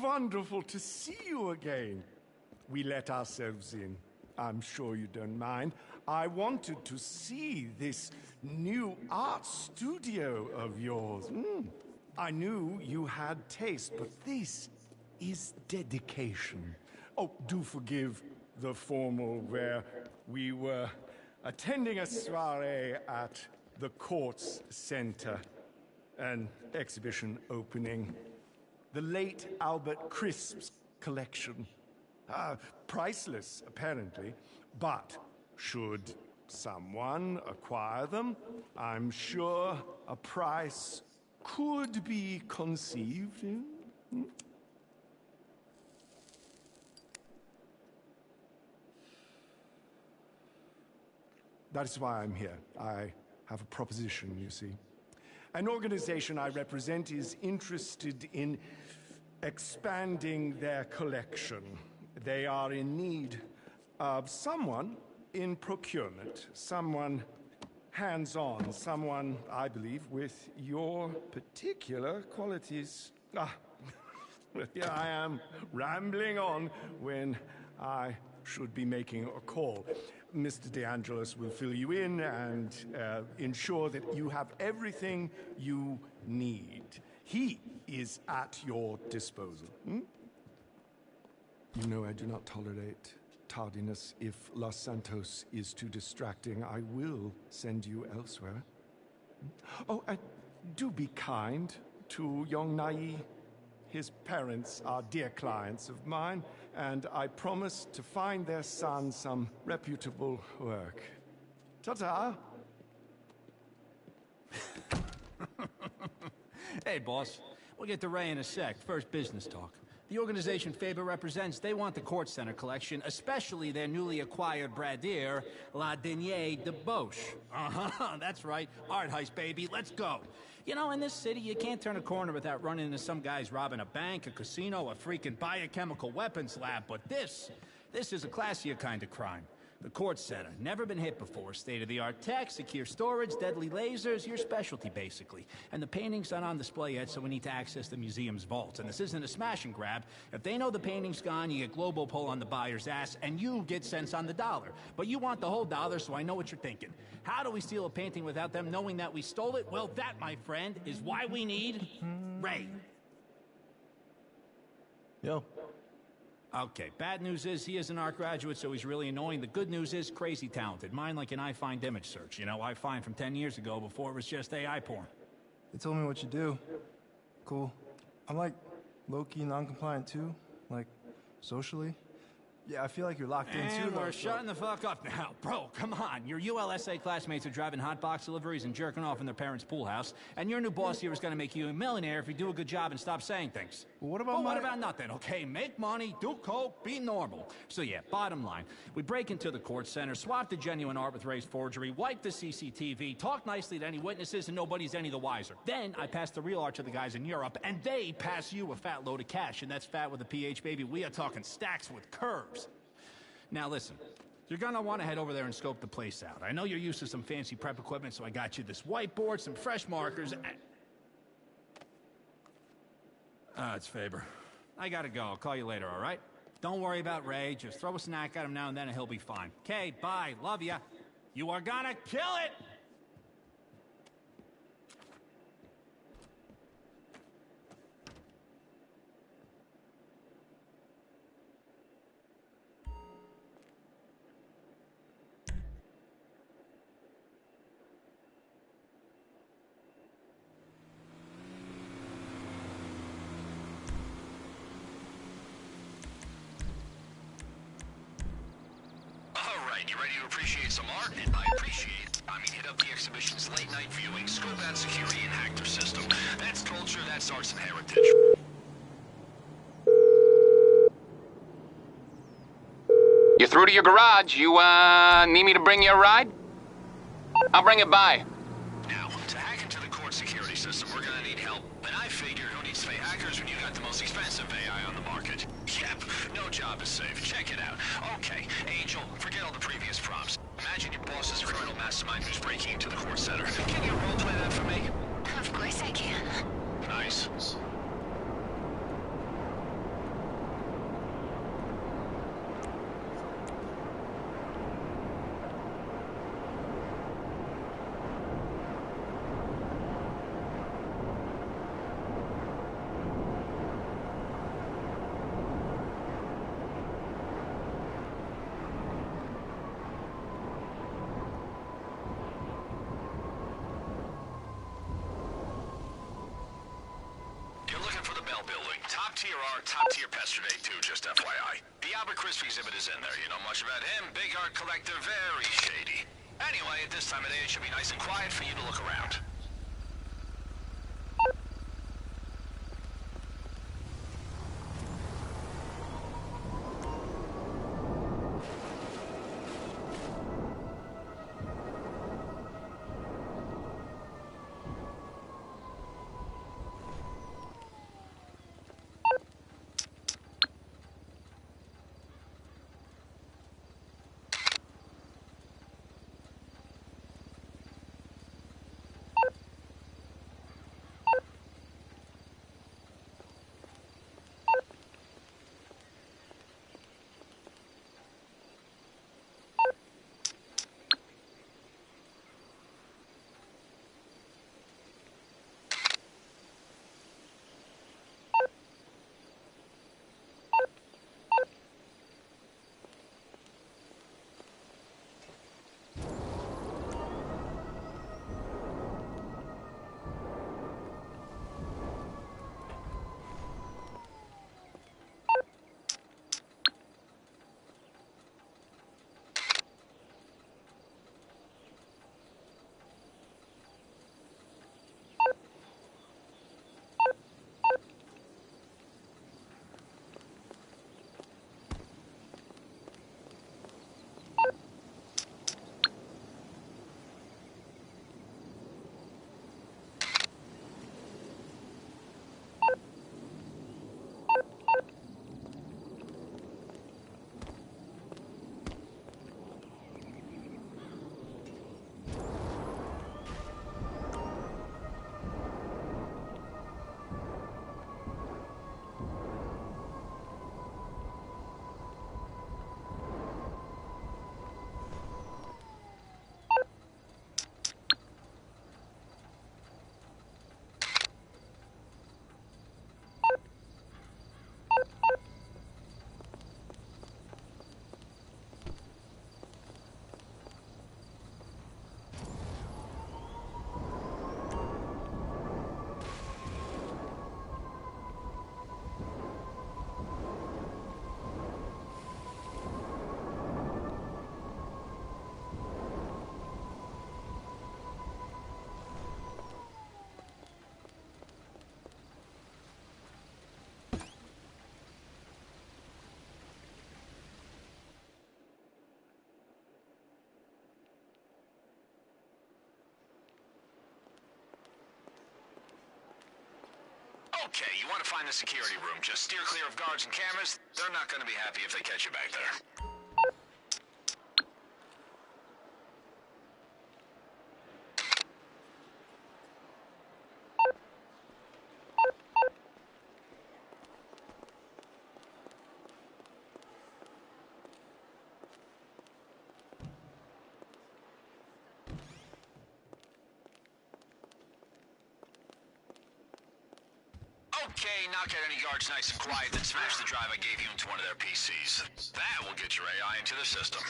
Wonderful to see you again. We let ourselves in. I'm sure you don't mind. I wanted to see this new art studio of yours. I knew you had taste, but this is dedication. Oh, do forgive the formal where we were attending a soiree at the Courts Center, an exhibition opening. The late Albert Crisp's collection. Priceless, apparently, but should someone acquire them, I'm sure a price could be conceived. That is why I'm here. I have a proposition, you see. An organization I represent is interested in expanding their collection. They are in need of someone in procurement, someone hands-on, someone, I believe, with your particular qualities. Here I am, rambling on when I should be making a call. Mr. De Angelis will fill you in and ensure that you have everything you need. He is at your disposal. You know I do not tolerate tardiness. If Los Santos is too distracting, I will send you elsewhere. Oh, and do be kind to young Nai. His parents are dear clients of mine, and I promise to find their son some reputable work. Ta-ta! Hey, boss. We'll get to Ray in a sec. First, business talk. The organization Faber represents, they want the Court Center collection, especially their newly acquired Bradier, La Denier de Boche. That's right. Art heist, baby. Let's go. You know, in this city, you can't turn a corner without running into some guys robbing a bank, a casino, a freaking biochemical weapons lab. But this is a classier kind of crime. The Court Center, never been hit before. State-of-the-art tech, secure storage, deadly lasers, your specialty, basically. And the painting's not on display yet, so we need to access the museum's vault. And this isn't a smash and grab. If they know the painting's gone, you get global pull on the buyer's ass, and you get cents on the dollar. But you want the whole dollar, so I know what you're thinking. How do we steal a painting without them knowing that we stole it? Well, that, my friend, is why we need Ray. Yo. Okay, bad news is he is an art graduate, so he's really annoying. The good news is crazy talented. Mine like an I find image search. You know, I find from 10 years ago before it was just AI porn. They told me what you do. Cool. I'm like low-key non-compliant too, like socially. Yeah, I feel like you're locked in too. And we're shutting the fuck up now. Bro, come on. Your ULSA classmates are driving hot box deliveries and jerking off in their parents' pool house, and your new boss here is going to make you a millionaire if you do a good job and stop saying things. Well, what about what about nothing, okay? Make money, do coke, be normal. So yeah, bottom line, we break into the Court Center, swap the genuine art with Ray's forgery, wipe the CCTV, talk nicely to any witnesses, and nobody's any the wiser. Then I pass the real art to the guys in Europe, and they pass you a fat load of cash, and that's fat with a PH, baby. We are talking stacks with curves. Now listen, you're gonna want to head over there and scope the place out. I know you're used to some fancy prep equipment, so I got you this whiteboard, some fresh markers, and... it's Faber. I gotta go. I'll call you later, all right? Don't worry about Ray. Just throw a snack at him now and then and he'll be fine. Okay, bye. Love ya. You are gonna kill it! You ready to appreciate some art? And by appreciate, I mean hit up the exhibition's late-night viewing, scope out security, and hack their system. That's culture, that's arts and heritage. You're through to your garage. You, need me to bring you a ride? I'll bring it by. Now, to hack into the court security system, we're gonna need help. And I figured who needs to pay hackers when you got the most expensive AI on the market? Yep, no job is safe. Check it out. Okay, Angel, forget all the previous prompts. Imagine your boss is a criminal mastermind who's breaking into the court center. Can you roleplay that for me? Of course I can. Nice. here are top-tier pester day, too, just FYI. The Albert Crisp exhibit is in there. You know much about him? Big art collector, very shady. Anyway, at this time of day, it should be nice and quiet for you to look around. Okay, you want to find the security room. Just steer clear of guards and cameras. They're not going to be happy if they catch you back there. Okay, knock out any guards nice and quiet, then smash the drive I gave you into one of their PCs. That will get your AI into the system.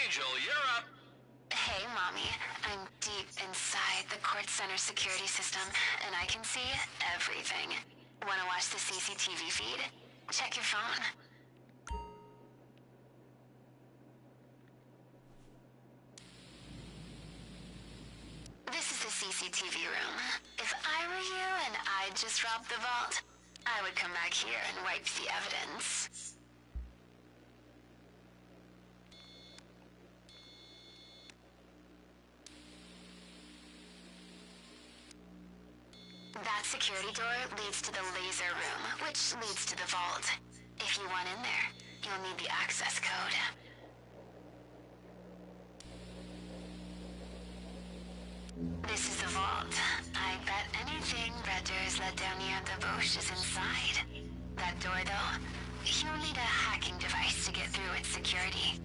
Angel, you're up. Hey, Mommy. I'm deep inside the court center security system, and I can see everything. Wanna watch the CCTV feed? Check your phone. This is the CCTV room. If I were you and I'd just robbed the vault, I would come back here and wipe the evidence. That security door leads to the laser room, which leads to the vault. If you want in there, you'll need the access code. This is the vault. I bet anything Redder's let down near the bush is inside. That door, though, you'll need a hacking device to get through its security.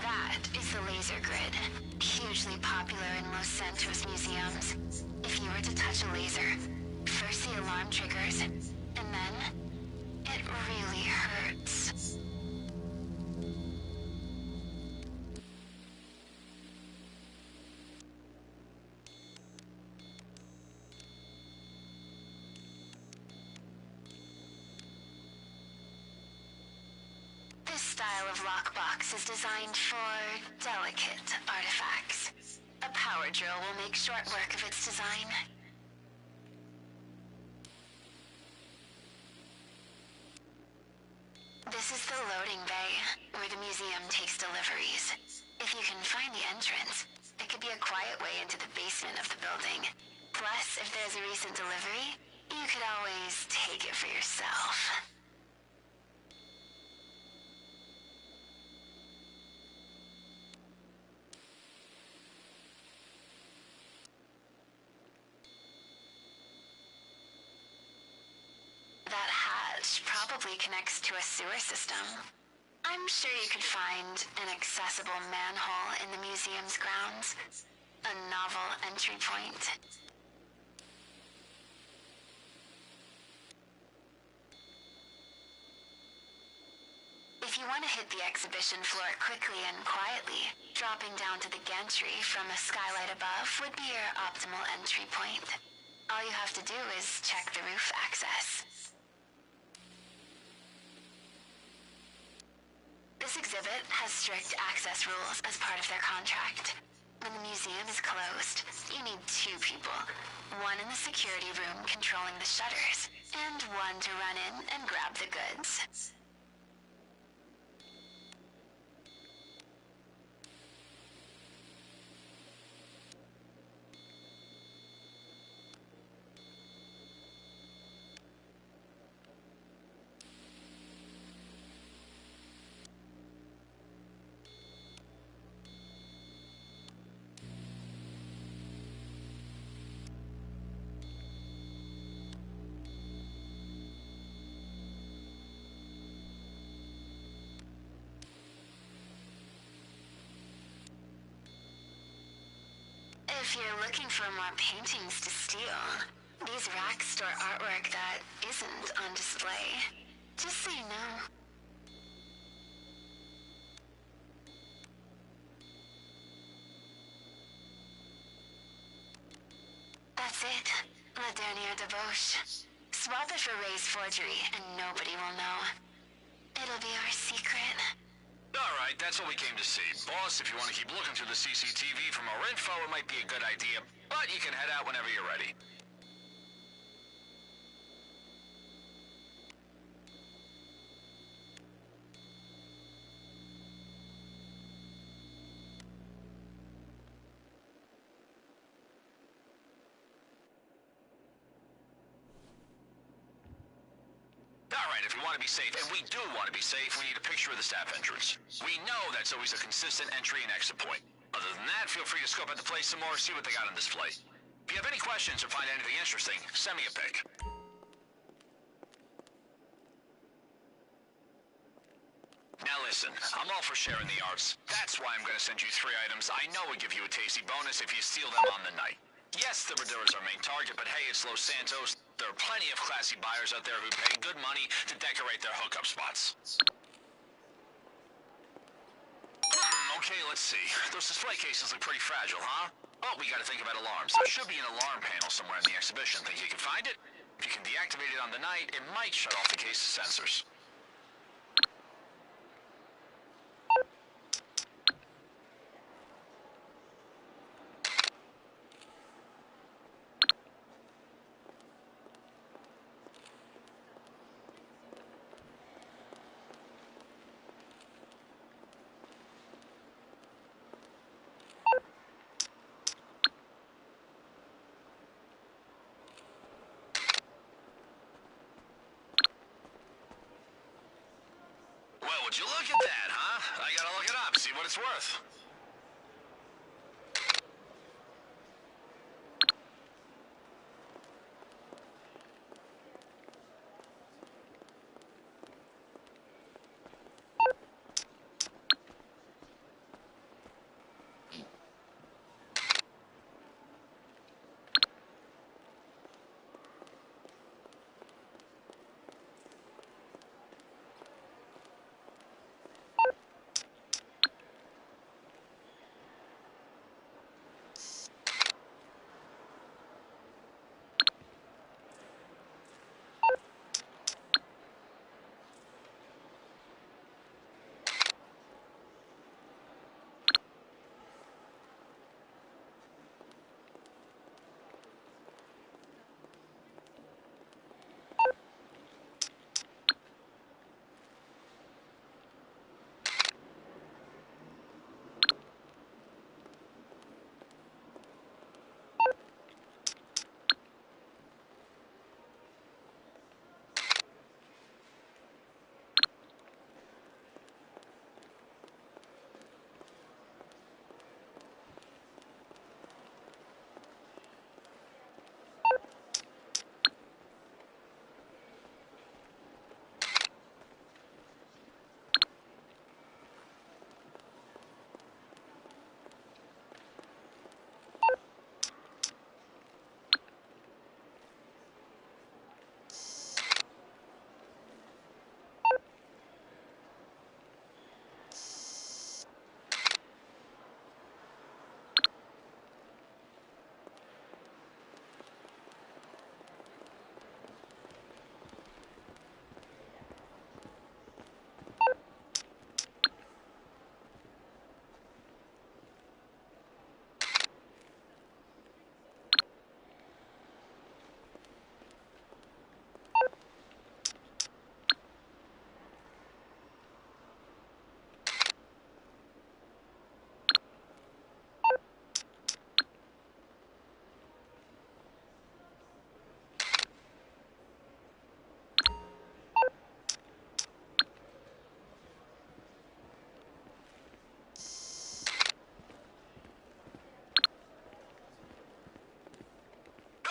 That That is the laser grid, hugely popular in Los Santos museums. If you were to touch a laser, first the alarm triggers, and then it really hurts. This style of lockbox is designed for delicate artifacts. A power drill will make short work of its design. This is the loading bay, where the museum takes deliveries. If you can find the entrance, it could be a quiet way into the basement of the building. Plus, if there's a recent delivery, you could always take it for yourself. That hatch probably connects to a sewer system. I'm sure you could find an accessible manhole in the museum's grounds. A novel entry point. If you want to hit the exhibition floor quickly and quietly, dropping down to the gantry from a skylight above would be your optimal entry point. All you have to do is check the roof access. This exhibit has strict access rules as part of their contract. When the museum is closed, you need 2 people. One in the security room controlling the shutters, and one to run in and grab the goods. If you're looking for more paintings to steal, these racks store artwork that isn't on display. Just so you know. That's it. La dernière debauche. Swap it for Ray's forgery, and nobody will know. It'll be our secret. Alright, that's what we came to see. Boss, if you want to keep looking through the CCTV for more info, it might be a good idea, but you can head out whenever you're ready. Alright, if we want to be safe, and we do want to be safe, we need a picture of the staff entrance. We know that's always a consistent entry and exit point. Other than that, feel free to scope out the place some more, see what they got on display. If you have any questions or find anything interesting, send me a pic. Now listen, I'm all for sharing the arts. That's why I'm going to send you 3 items I know would give you a tasty bonus if you steal them on the night. Yes, the Maduras are our main target, but hey, it's Los Santos. There are plenty of classy buyers out there who pay good money to decorate their hookup spots. Okay, let's see. Those display cases look pretty fragile, huh? Oh, we gotta think about alarms. There should be an alarm panel somewhere in the exhibition. Think you can find it? If you can deactivate it on the night, it might shut off the case's sensors. Well, would you look at that, huh? I gotta look it up, see what it's worth.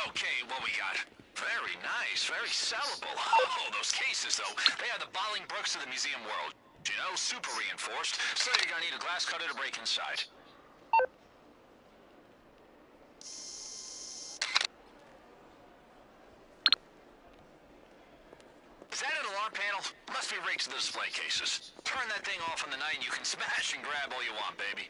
Okay, what we got? Very nice, very sellable. Oh, those cases, though, they are the Bolingbrookes of the museum world. You know, super reinforced, so you're gonna need a glass cutter to break inside. Is that an alarm panel? Must be rigged to the display cases. Turn that thing off on the night and you can smash and grab all you want, baby.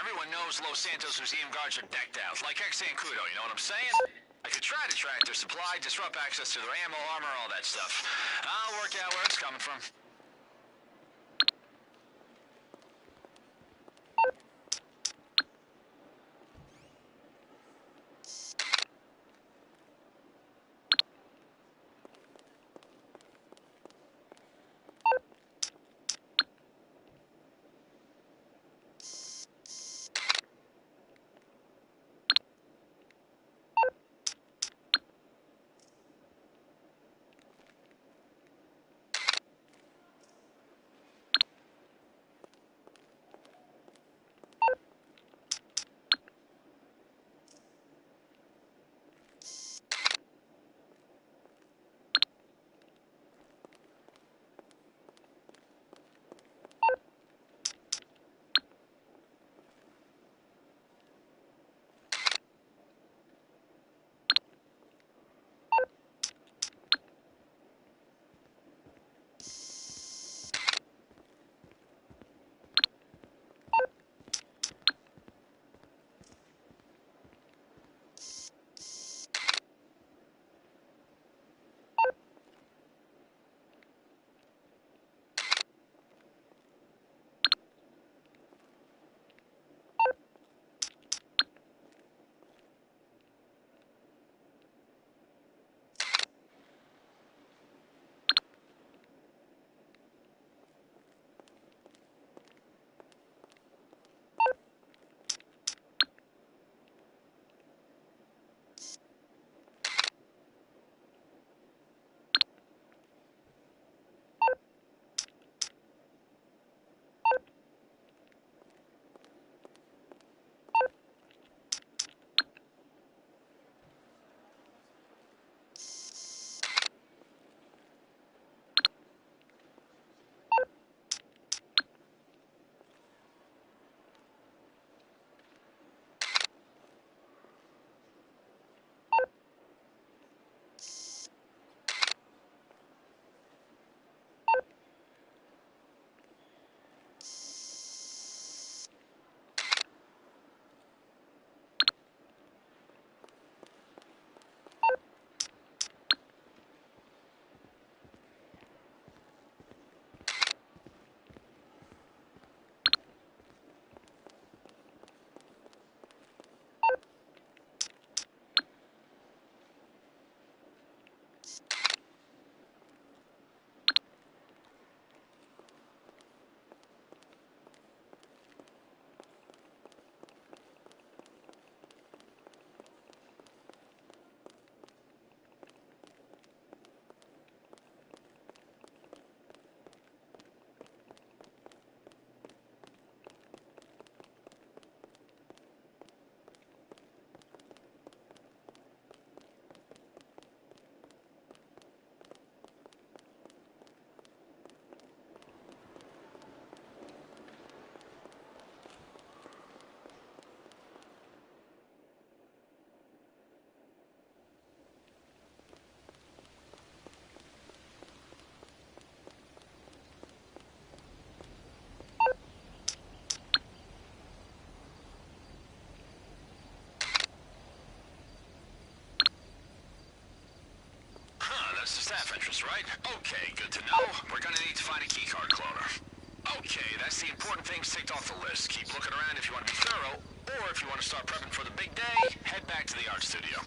Everyone knows Los Santos Museum guards are decked out, like ex-Zancudo, you know what I'm saying? I could try to track their supply, disrupt access to their ammo, armor, all that stuff. I'll work out where it's coming from. entrance, right? Okay, good to know. We're gonna need to find a keycard cloner. Okay, that's the important things ticked off the list. Keep looking around if you want to be thorough, or if you want to start prepping for the big day, head back to the art studio.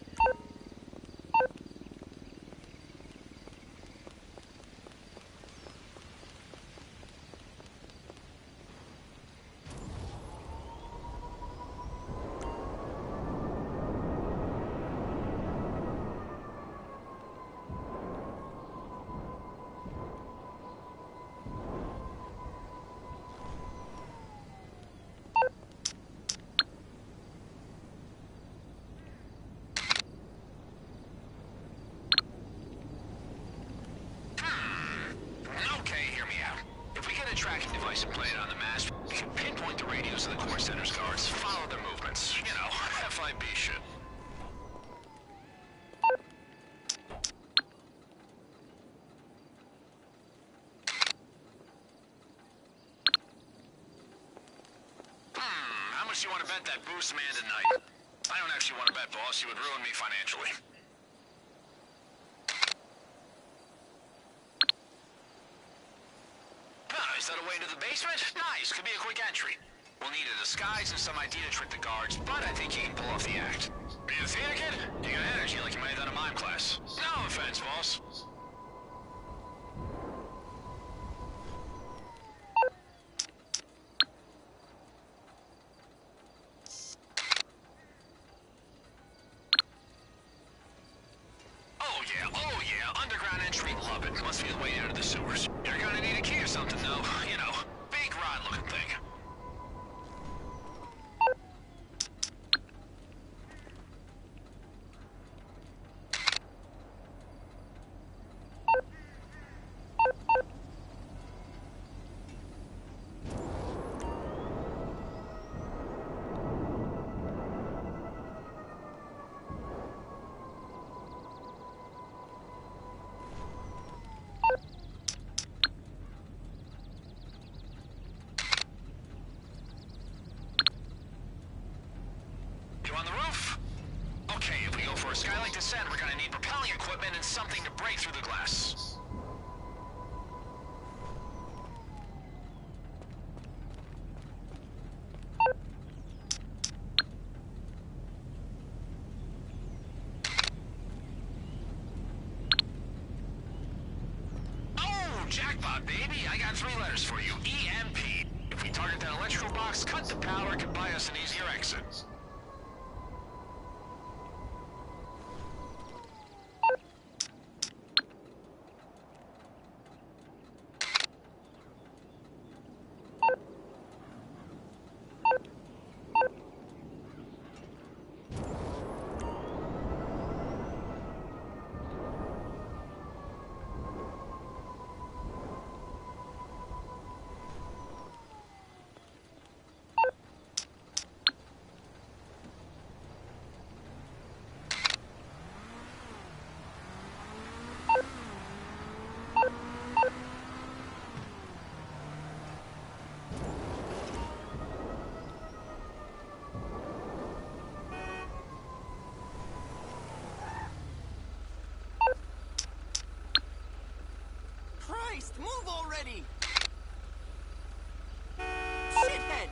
Okay, hear me out. If we get a tracking device implanted on the mast, we can pinpoint the radios of the court center's guards, follow their movements. You know, FIB shit. How much do you want to bet that boost man tonight? I don't actually want to bet, boss. You would ruin me financially. Is that a way to the basement? Nice, could be a quick entry. We'll need a disguise and some ID to trick the guards, but I think you can pull off the act. Are you a theater kid? You got energy like you might have done a mime class. No offense, boss. Oh yeah, underground entry, love it. Must be the way out of the sewers. You're gonna need a key or something, though. You know, big rod-looking thing. You on the roof? Okay, if we go for a skylight descent, we're gonna need propelling equipment and something to break through the glass. Oh, jackpot, baby! I got 3 letters for you. EMP. If we target that electrical box, cut the power, it could buy us an easier exit. Christ, move already! Shithead!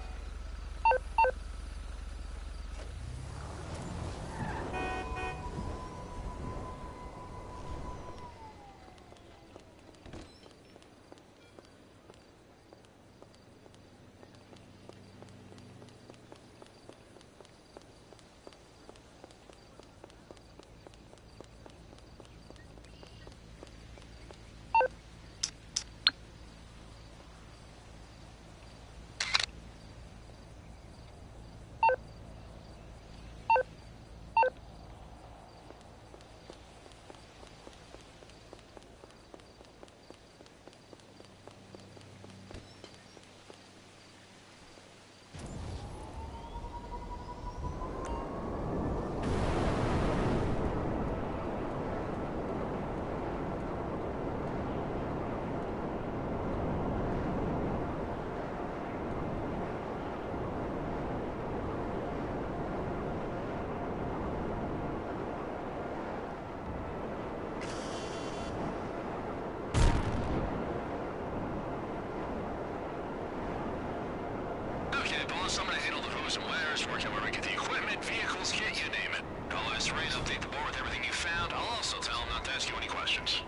So I'm gonna handle the who's and where's, work out where we get the equipment, vehicles, kit, you name it. I'll ask Ray to update the board with everything you found. I'll also tell him not to ask you any questions.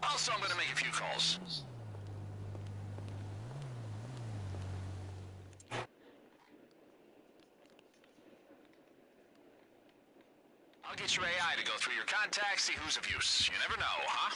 Also, I'm gonna make a few calls. I'll get your AI to go through your contacts, see who's of use. You never know, huh?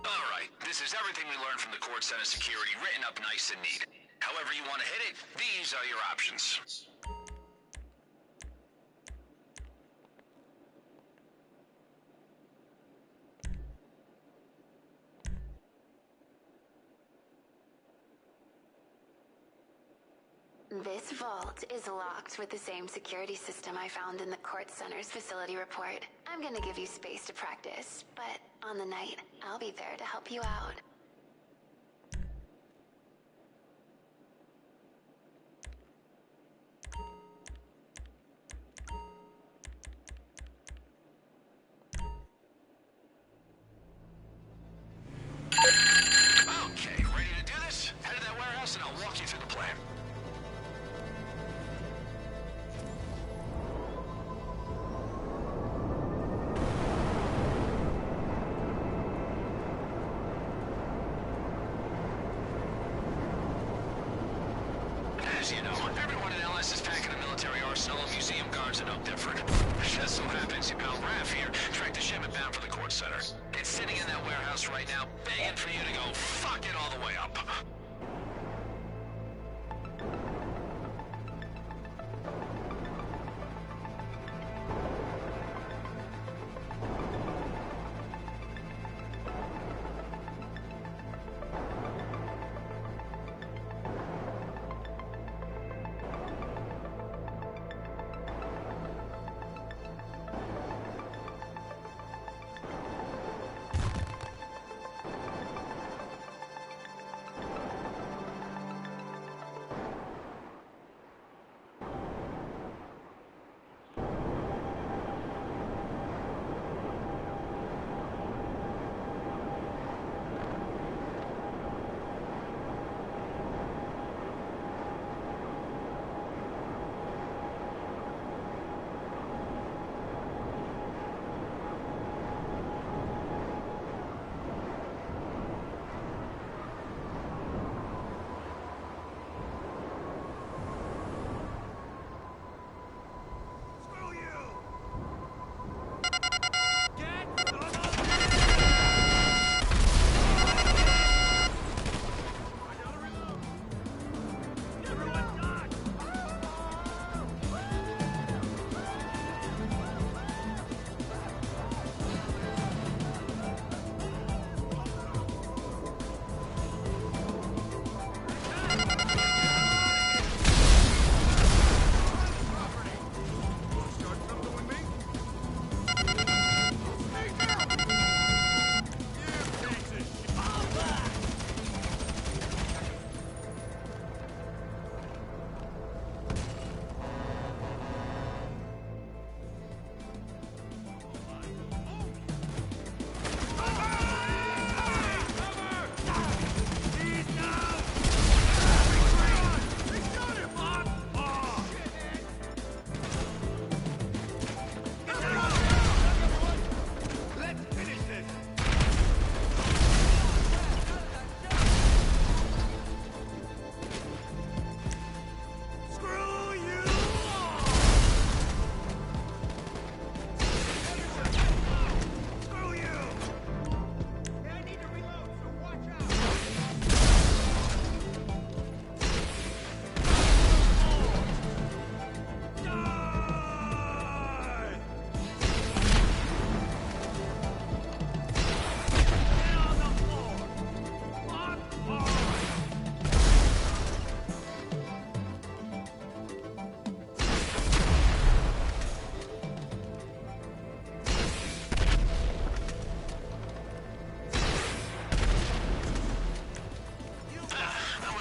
Alright, this is everything we learned from the court center security, written up nice and neat. However you want to hit it, these are your options. This vault is locked with the same security system I found in the court center's facility report. I'm gonna give you space to practice, but on the night, I'll be there to help you out. Okay, ready to do this? Head to that warehouse and I'll walk you through the plan. As you know, everyone in LS is packing a military arsenal, and museum guards are no different. Just so happens your pal Raph here tracked a shipment bound for the court center. It's sitting in that warehouse right now, begging for you to go fuck it all the way up.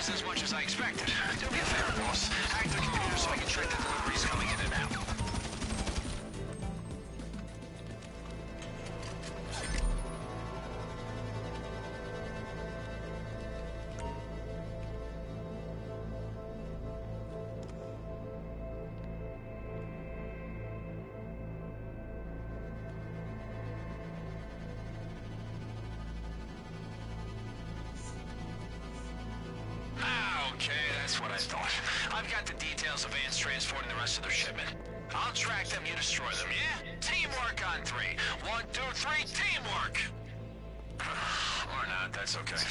wasn't as much as I expected. Do me a favor, boss. Hack the computer so I can check the deliveries coming in and out. Okay, that's what I thought. I've got the details of Vance transporting the rest of their shipment. I'll track them, you destroy them, yeah? Teamwork on 3. 1, 2, 3, teamwork! Or not, that's okay.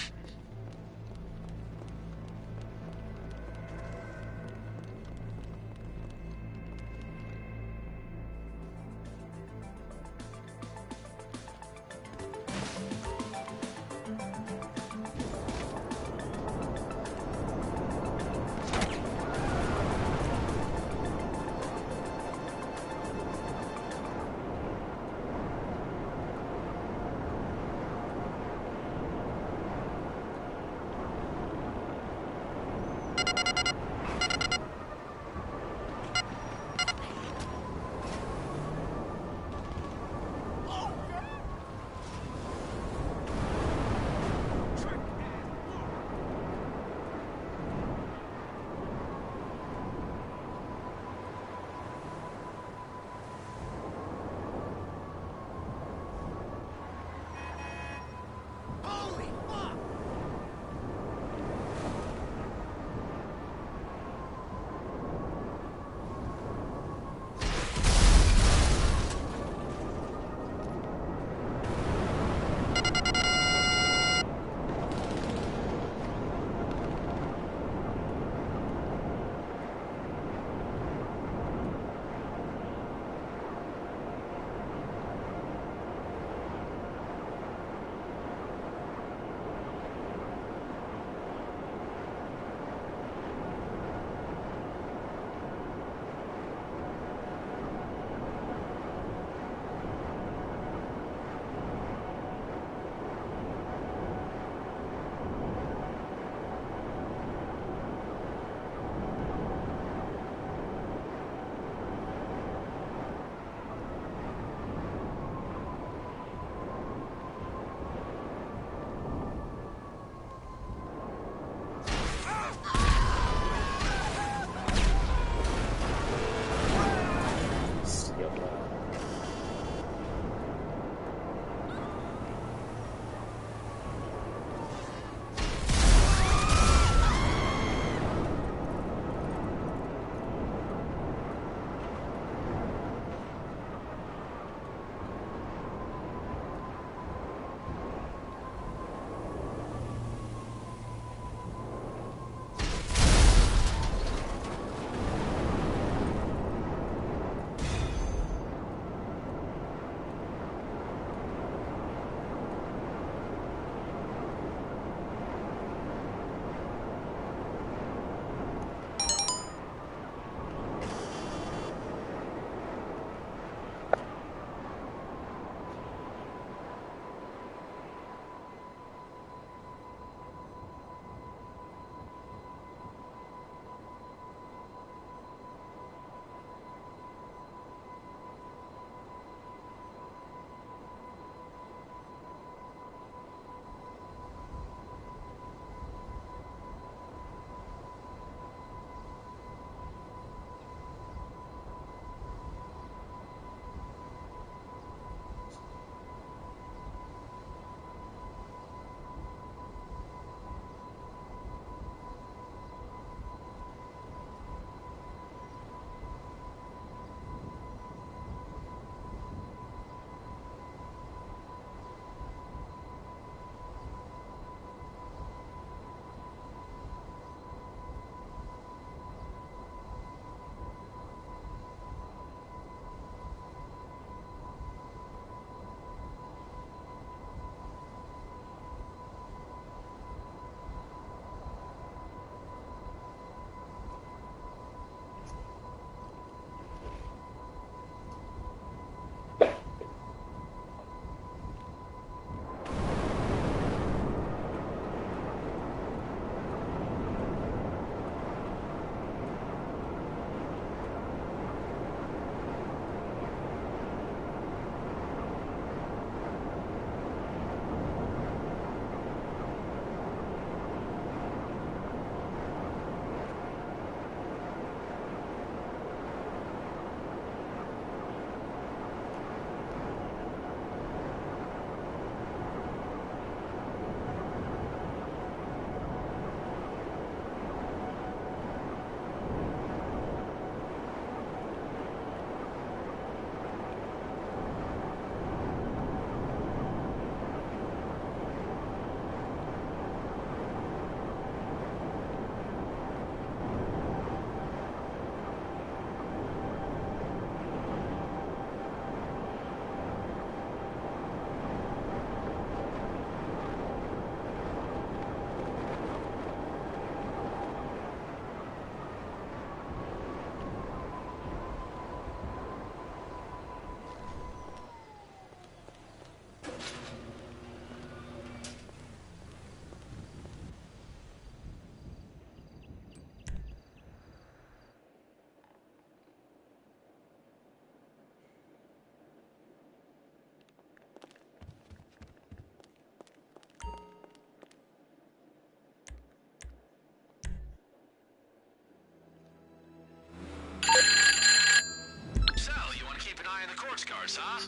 guards, huh?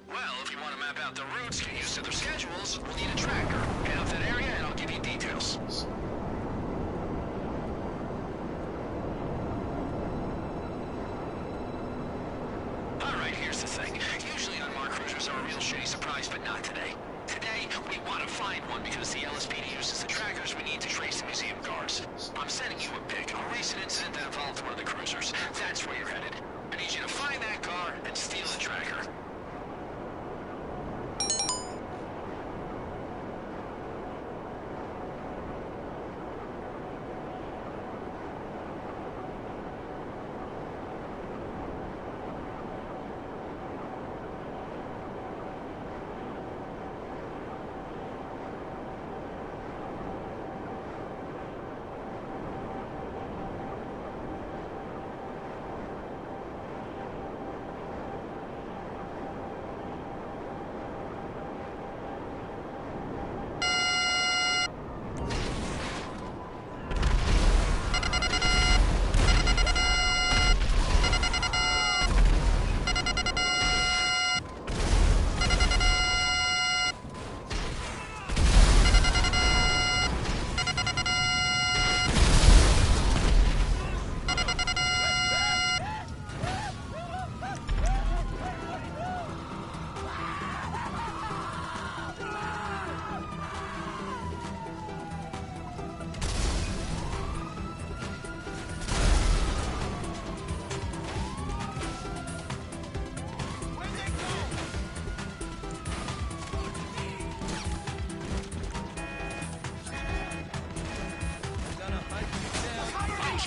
Well, if you want to map out the routes, get used to their schedules, we'll need a tracker. Head off that area and I'll give you details. Alright, here's the thing. Usually unmarked cruisers are a real shitty surprise, but not today. Today, we want to find one because the LSPD uses the trackers we need to trace the museum guards. I'm sending you a pic, a recent incident that involved one of the cruisers. That's where you're headed. I need you to find that car and steal the tracker.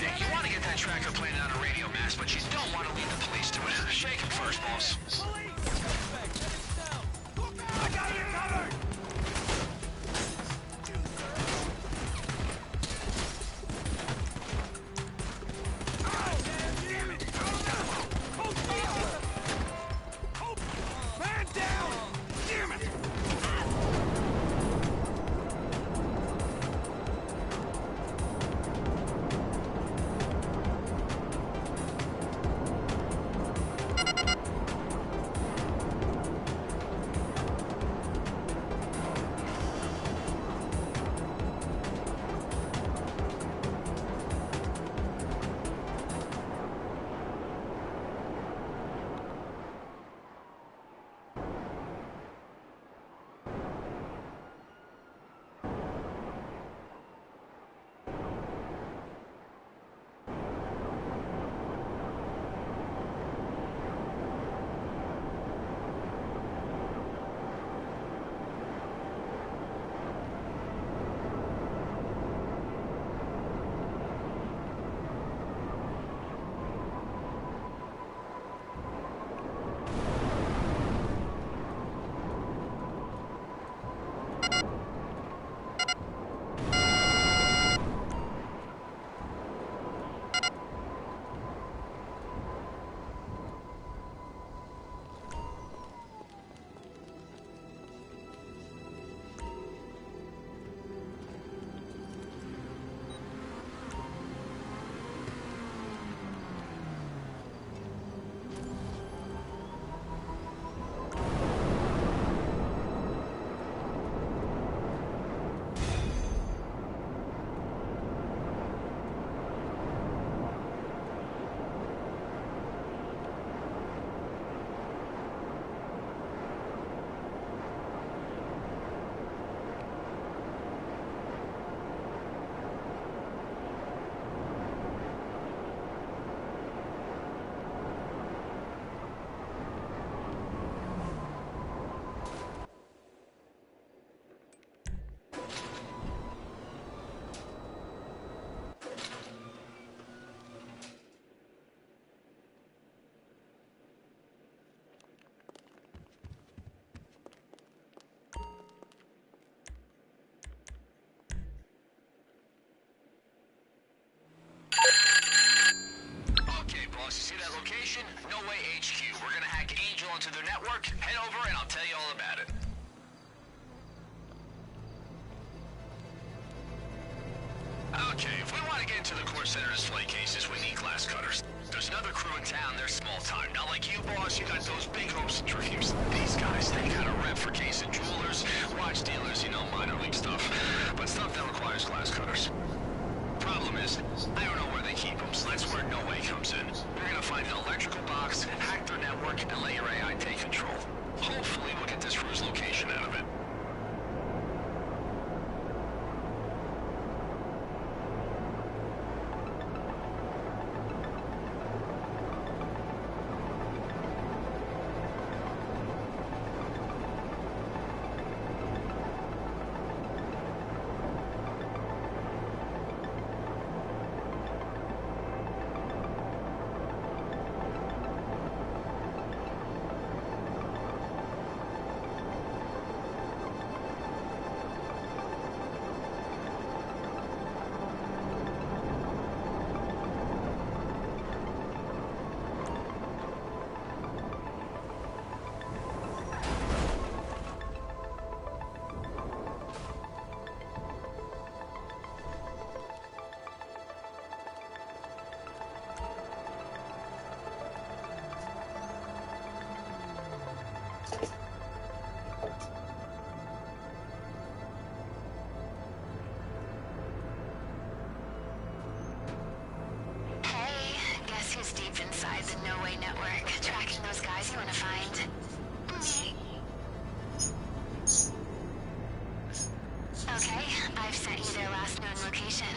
You want to get that tracker planted on a radio mast, but you don't want to leave the police to it. Shake him first, boss. I got you covered! Man down! Damn it! See that location? No Way HQ. We're gonna hack Angel into their network. Head over and I'll tell you all about it. Okay, if we want to get into the Court Center display cases, we need glass cutters. There's another crew in town, they're small time. Not like you, boss, you got those big hopes and dreams. These guys, they got a rep for case and jewelers, watch dealers, you know, minor league stuff. But stuff that requires glass cutters. Problem is, I don't know where they keep them, so that's where No Way comes in. You're gonna find an electrical box, hack their network, and let your AI take control. Hopefully we'll get this crew's location out of it. Who's deep inside the No Way network, tracking those guys you want to find? Me. Okay, I've sent you their last known location.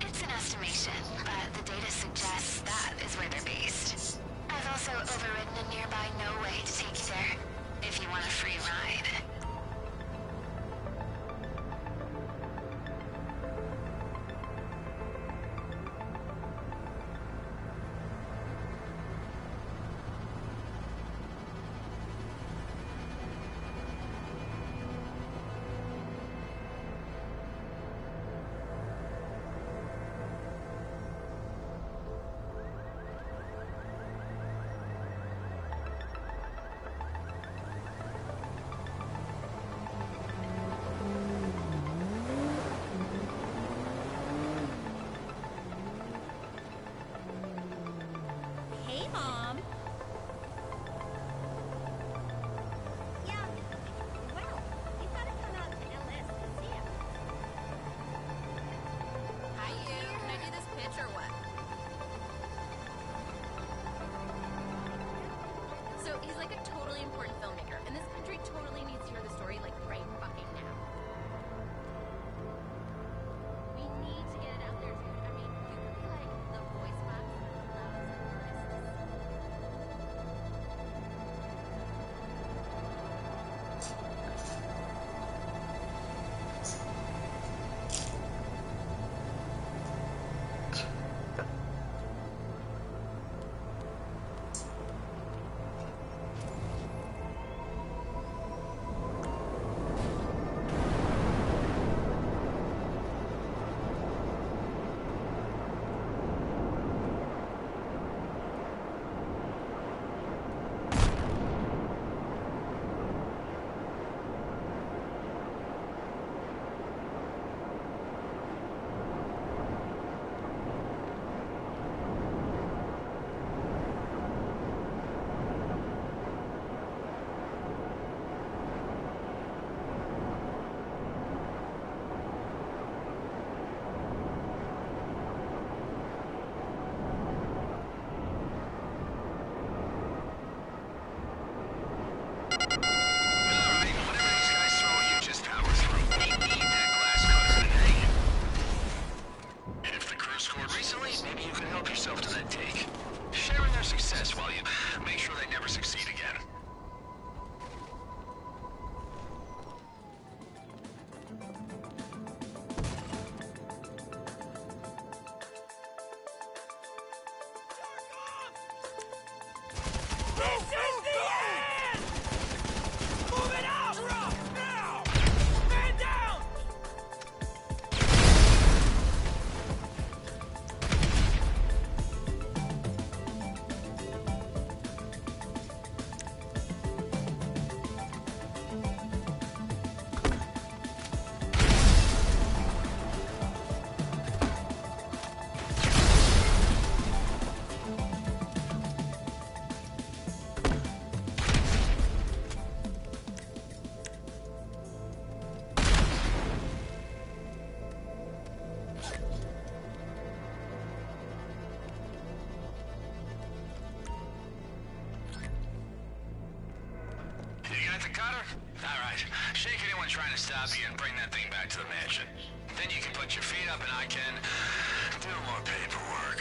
It's an estimation, but the data suggests that is where they're based. I've also overridden a nearby No Way to take you there, if you want a free ride. That the cutter? All right. Shake anyone trying to stop you and bring that thing back to the mansion. Then you can put your feet up and I can do more paperwork.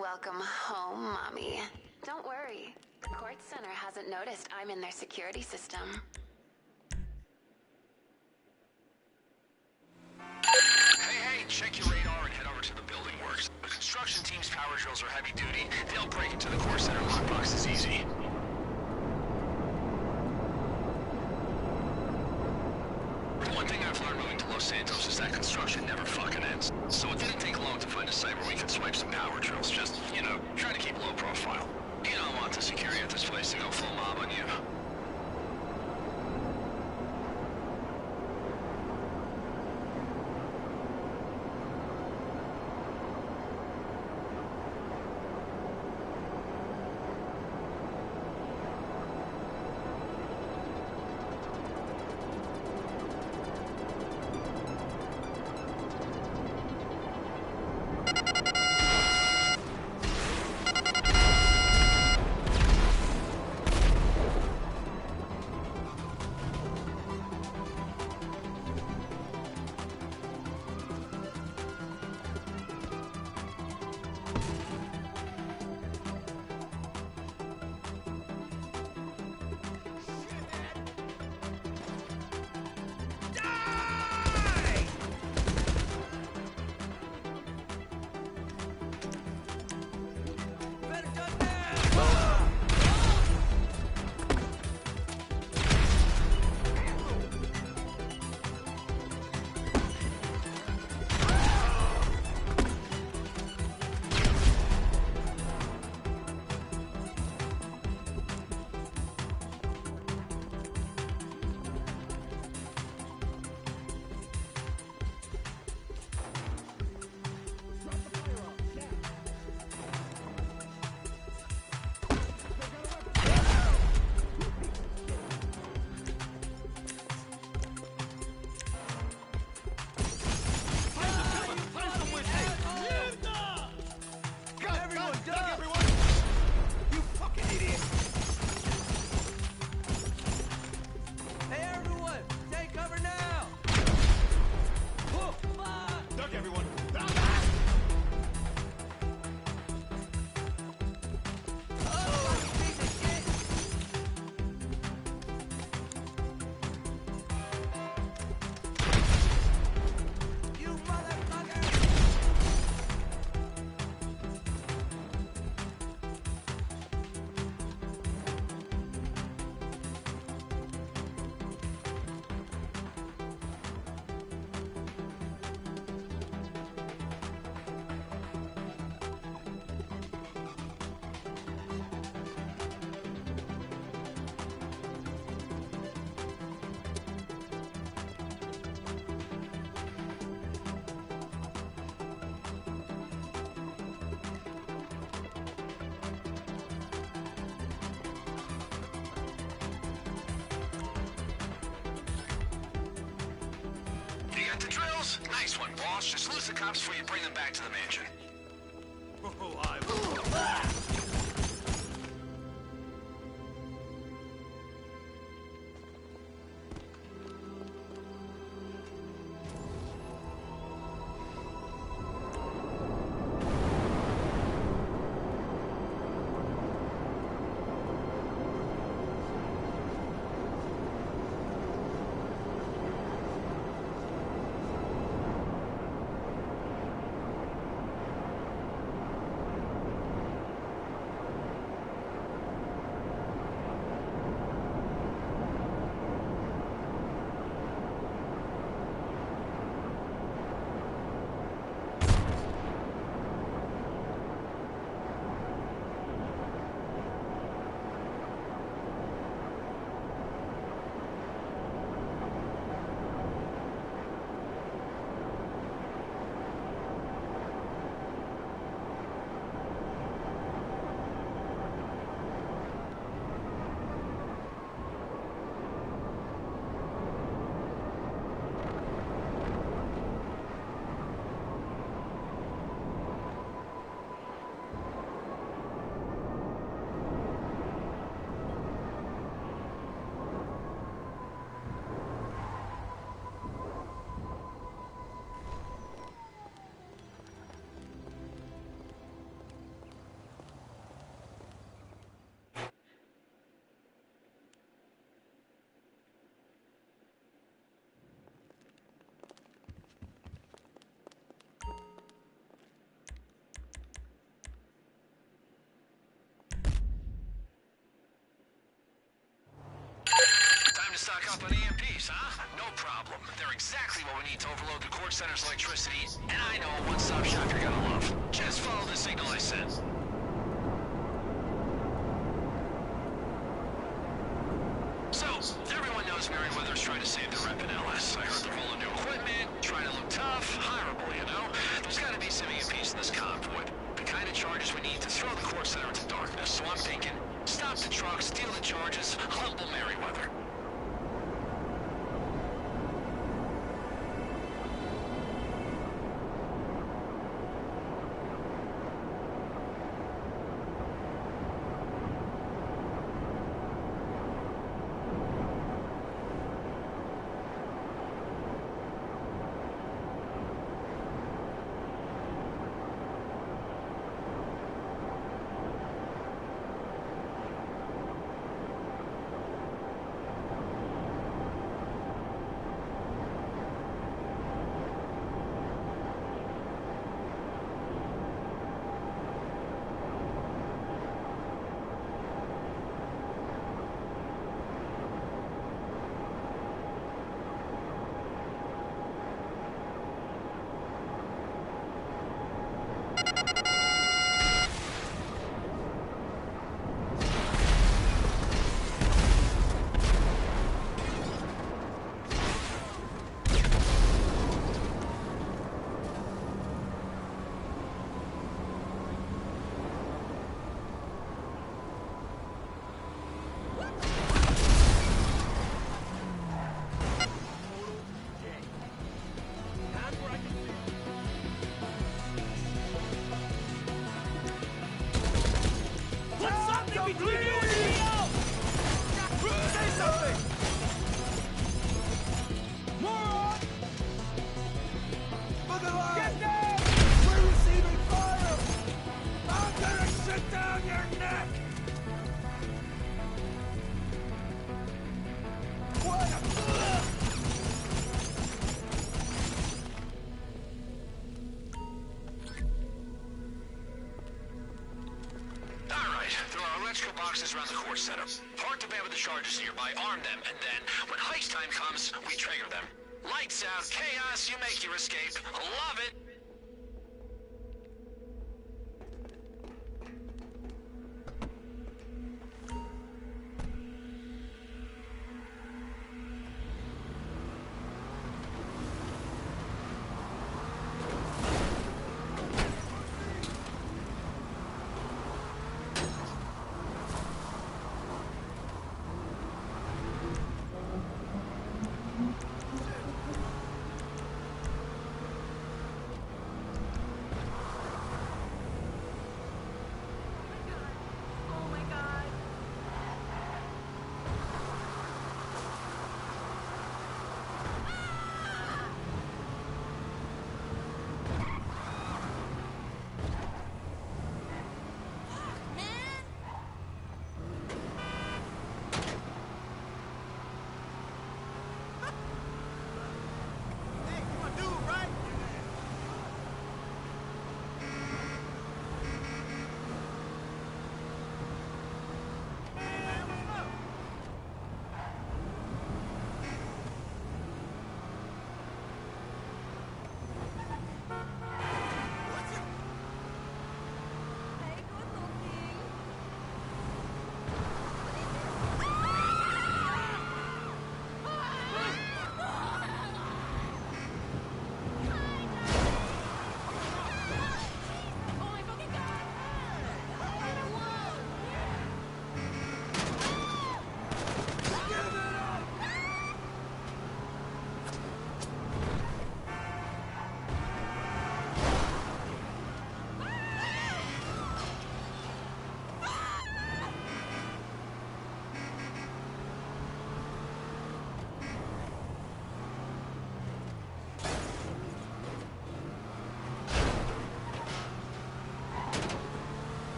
Welcome home, Mommy. Don't worry. The court center hasn't noticed I'm in their security system. Hey, check your radar and head over to the building works. The construction team's power drills are heavy duty. They'll break into the court center lockbox is easy. One thing I've learned moving to Los Santos is that construction never fucking ends. So it didn't take long to find a site where we could swipe some power drills. Just, trying to keep low profile. You don't want the security at this place to go full mob on you. got the drills? Nice one, boss. Just lose the cops before you bring them back to the mansion. Oh, I will. Stock up on EMPs, huh? No problem. They're exactly what we need to overload the court center's electricity, and I know a one-stop shop you're gonna love. Just follow the signal I sent. So, everyone knows Merriweather's trying to save their rep in LS. I heard they're rolling new equipment, trying to look tough, hireable, you know? There's gotta be some EMPs in this convoy. The kind of charges we need to throw the court center into darkness. So I'm thinking, stop the truck, steal the charges, humble Merriweather. Boxes around the core setup. Park the van with the charges nearby, arm them, and then, when heist time comes, we trigger them. Lights out, chaos, you make your escape. Love it!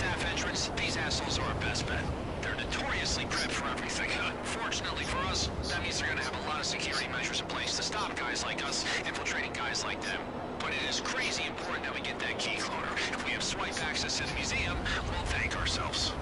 staff entrance, these assholes are our best bet. They're notoriously prepped for everything. Fortunately for us, that means they're gonna have a lot of security measures in place to stop guys like us infiltrating guys like them. But it is crazy important that we get that key cloner. If we have swipe access to the museum, we'll thank ourselves.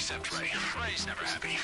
Except Ray. Ray's never happy.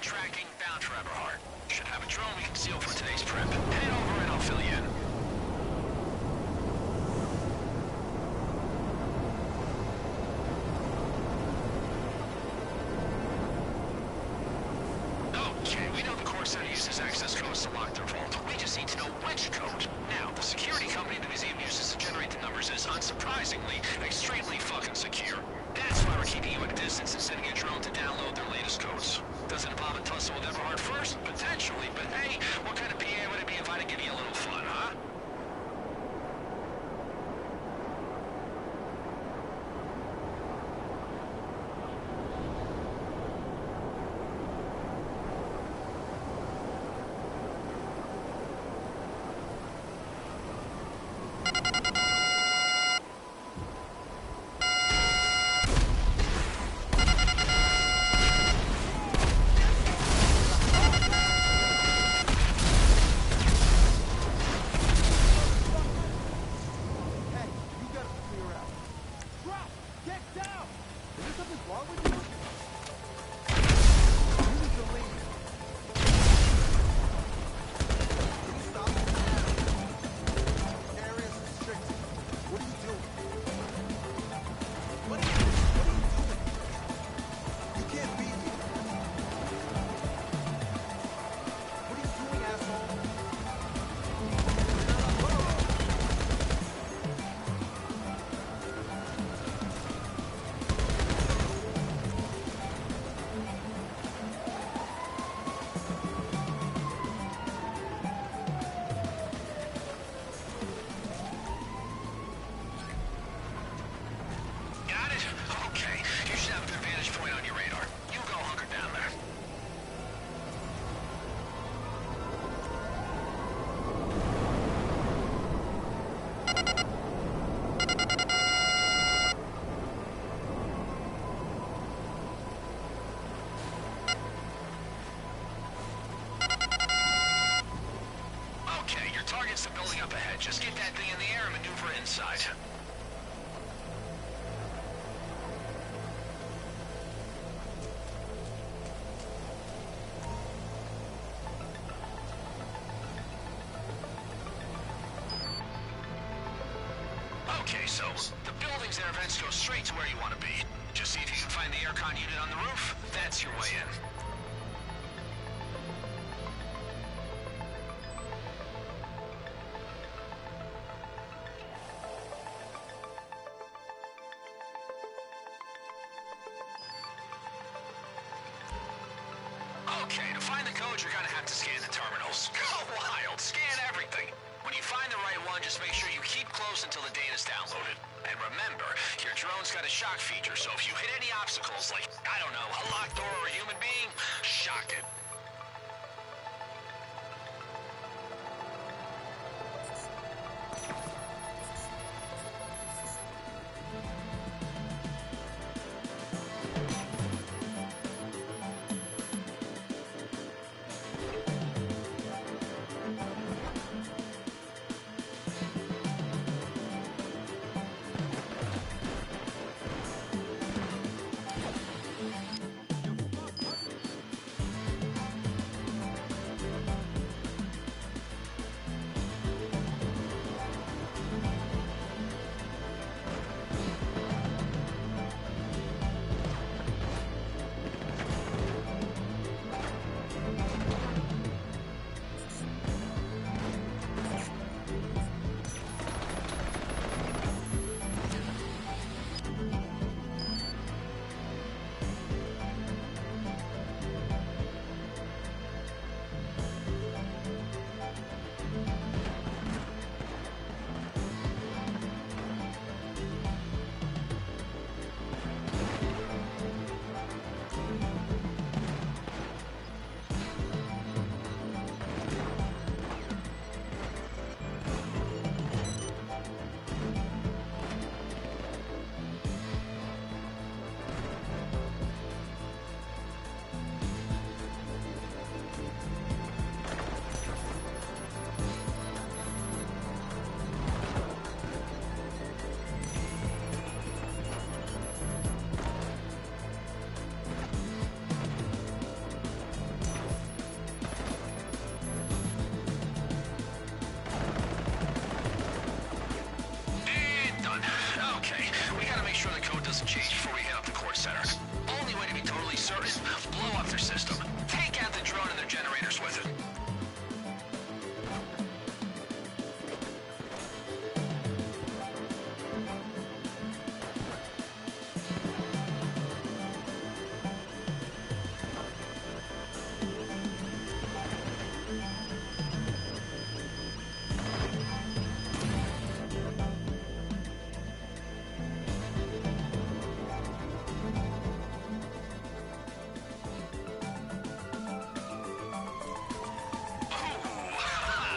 Tracking bound for Everhard. Should have a drone we can seal for today's prep. Head over and I'll fill you in. Okay, we know the core center uses access codes to lock their vault. We just need to know which code. Now, the security company the museum uses to generate the numbers is, unsurprisingly, extremely fucking secure. That's why we're keeping you at a distance and sending a drone to download their latest codes. Does it involve a tussle with Everhard first? Potentially, but hey, what kind of PA would it be if I didn't give you a little fun, huh? Target's the building up ahead. Just get that thing in the air and maneuver inside. Okay, so the building's air vents go straight to where you want to be. Just see if you can find the aircon unit on the roof. That's your way in. Okay, to find the code, you're gonna have to scan the terminals. Go wild, scan everything. When you find the right one, just make sure you keep close until the data's downloaded. And remember, your drone's got a shock feature, so if you hit any obstacles like, I don't know, a locked door or a human being, shock it. doesn't change before we head up the court center. Only way to be totally certain, blow up their system. Take out the drone and their generators with it.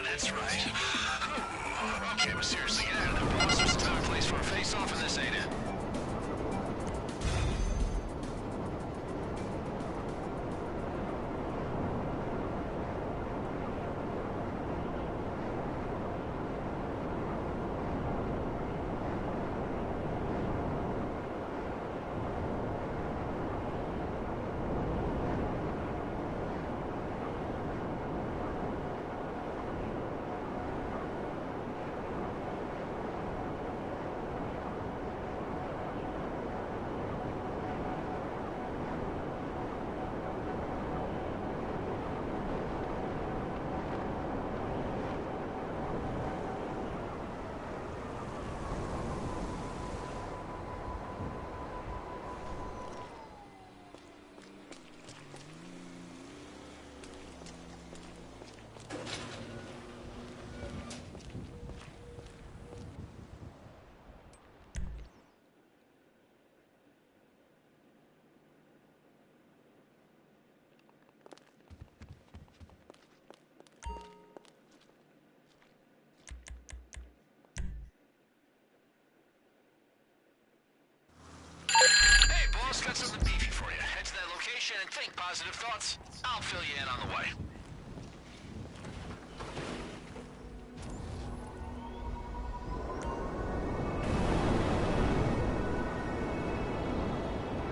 That's right. Okay, but seriously, get out of there, boss. There's a time and place for a face-off, and this ain't it. Boss, got something beefy for you. Head to that location and think positive thoughts. I'll fill you in on the way.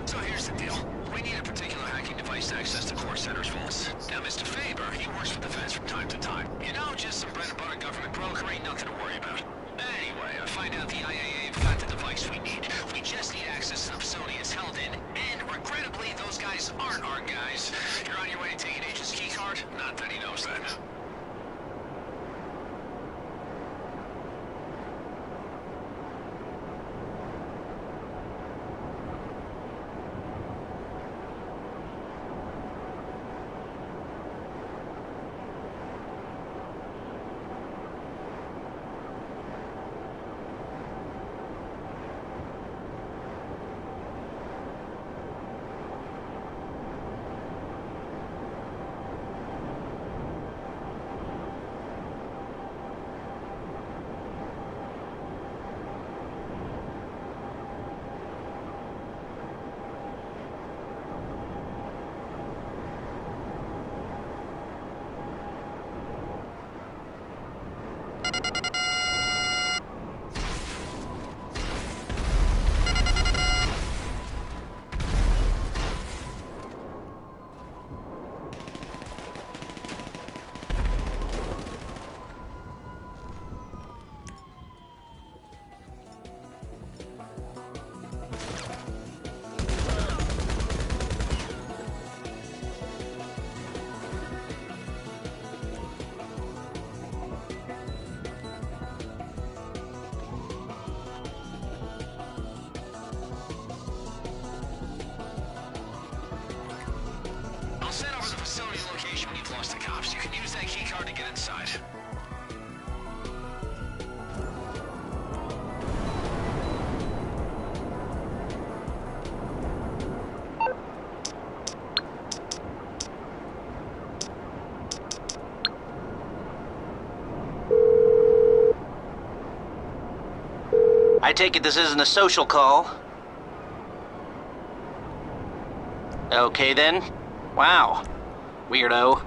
So here's the deal. We need a particular hacking device to access the core center's vaults. Now, Mr. Faber, he works for the feds from time to time. You know, just some bread and butter government broker, ain't nothing to worry about. Anyway, I find out the IAA have got the device we need. We just need access to the facility it's held in, and regrettably, those guys aren't our guys. You're on your way to take an agent's key card? Not that he knows that. To get inside. I take it this isn't a social call. Okay then. Wow. Weirdo.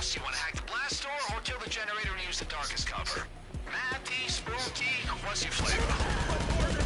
boss. You want to hack the blast door or kill the generator and use the darkest cover? Mathy, spooky, what's your flavor?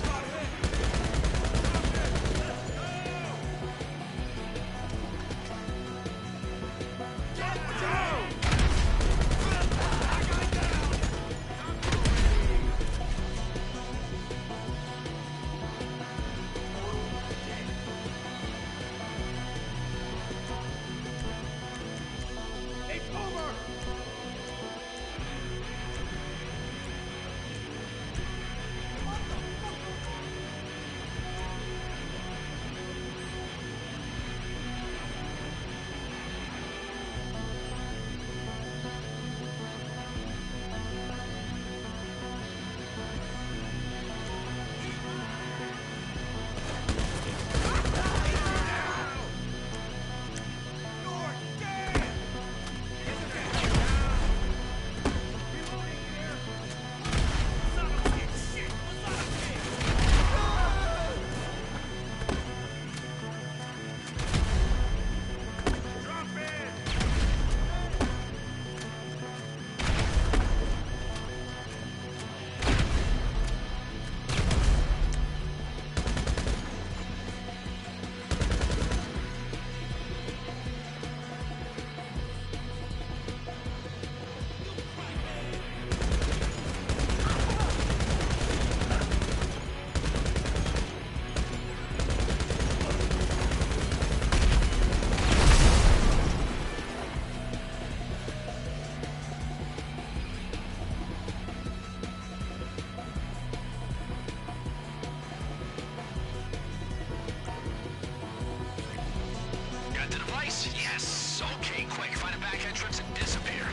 Yes. Okay, quick. Find a back entrance and disappear.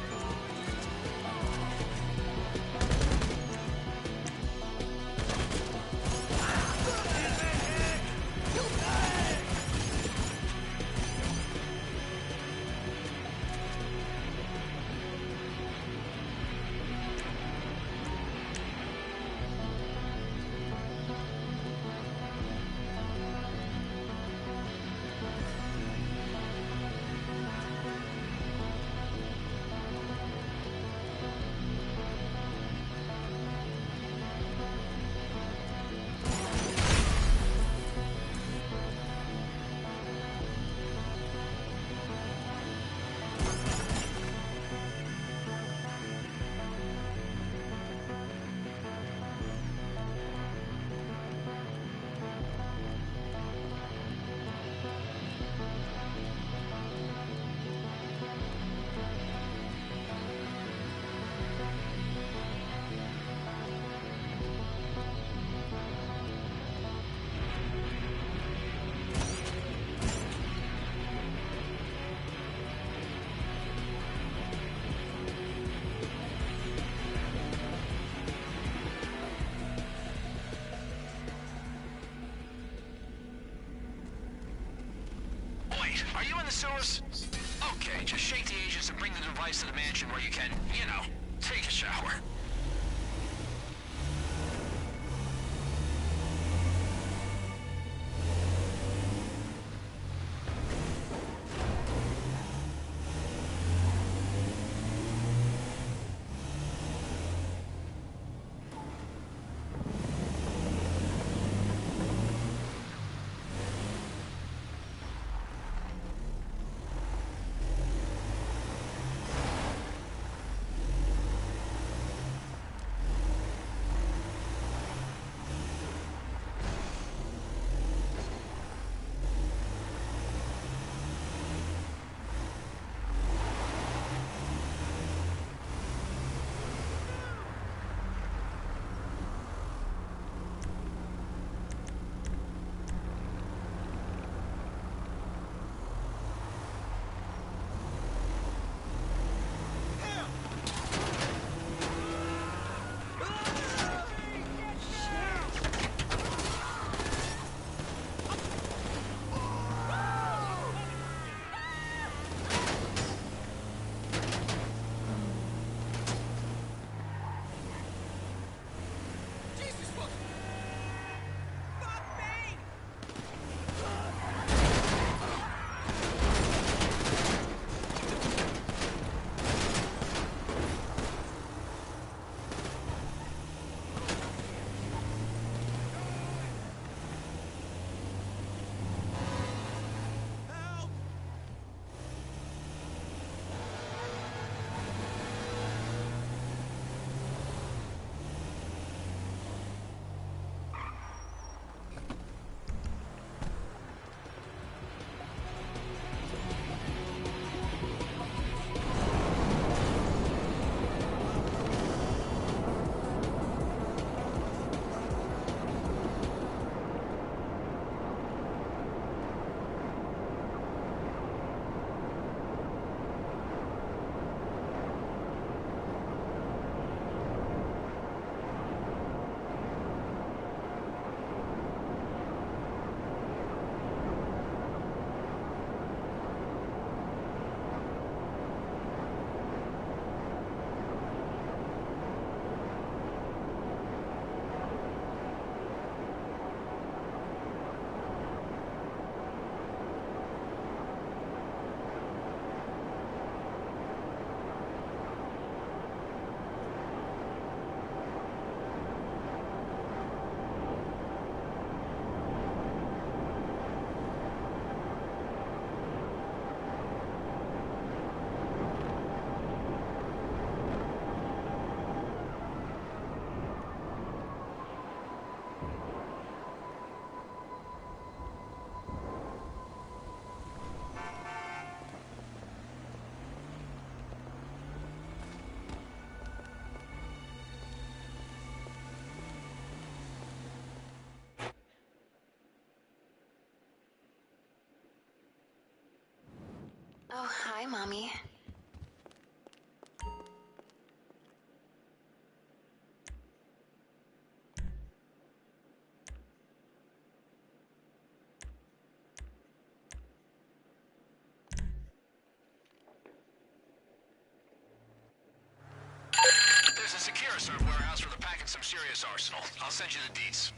Are you in the sewers? Okay, just shake the agents and bring the device to the mansion where you can, you know, take a shower. Hi, Mommy. There's a Securiserve warehouse where they're packing some serious arsenal. I'll send you the deets.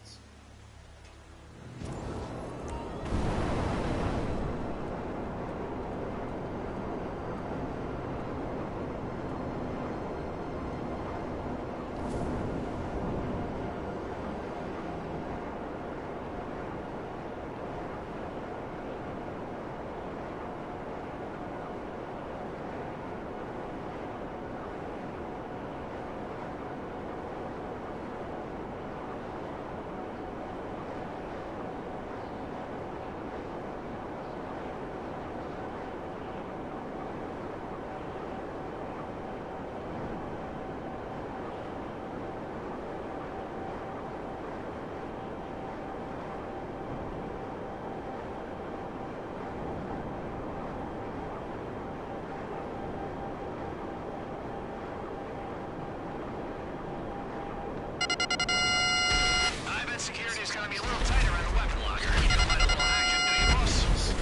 Security's gonna be a little tighter on the weapon locker. You don't let a little action do you, boss?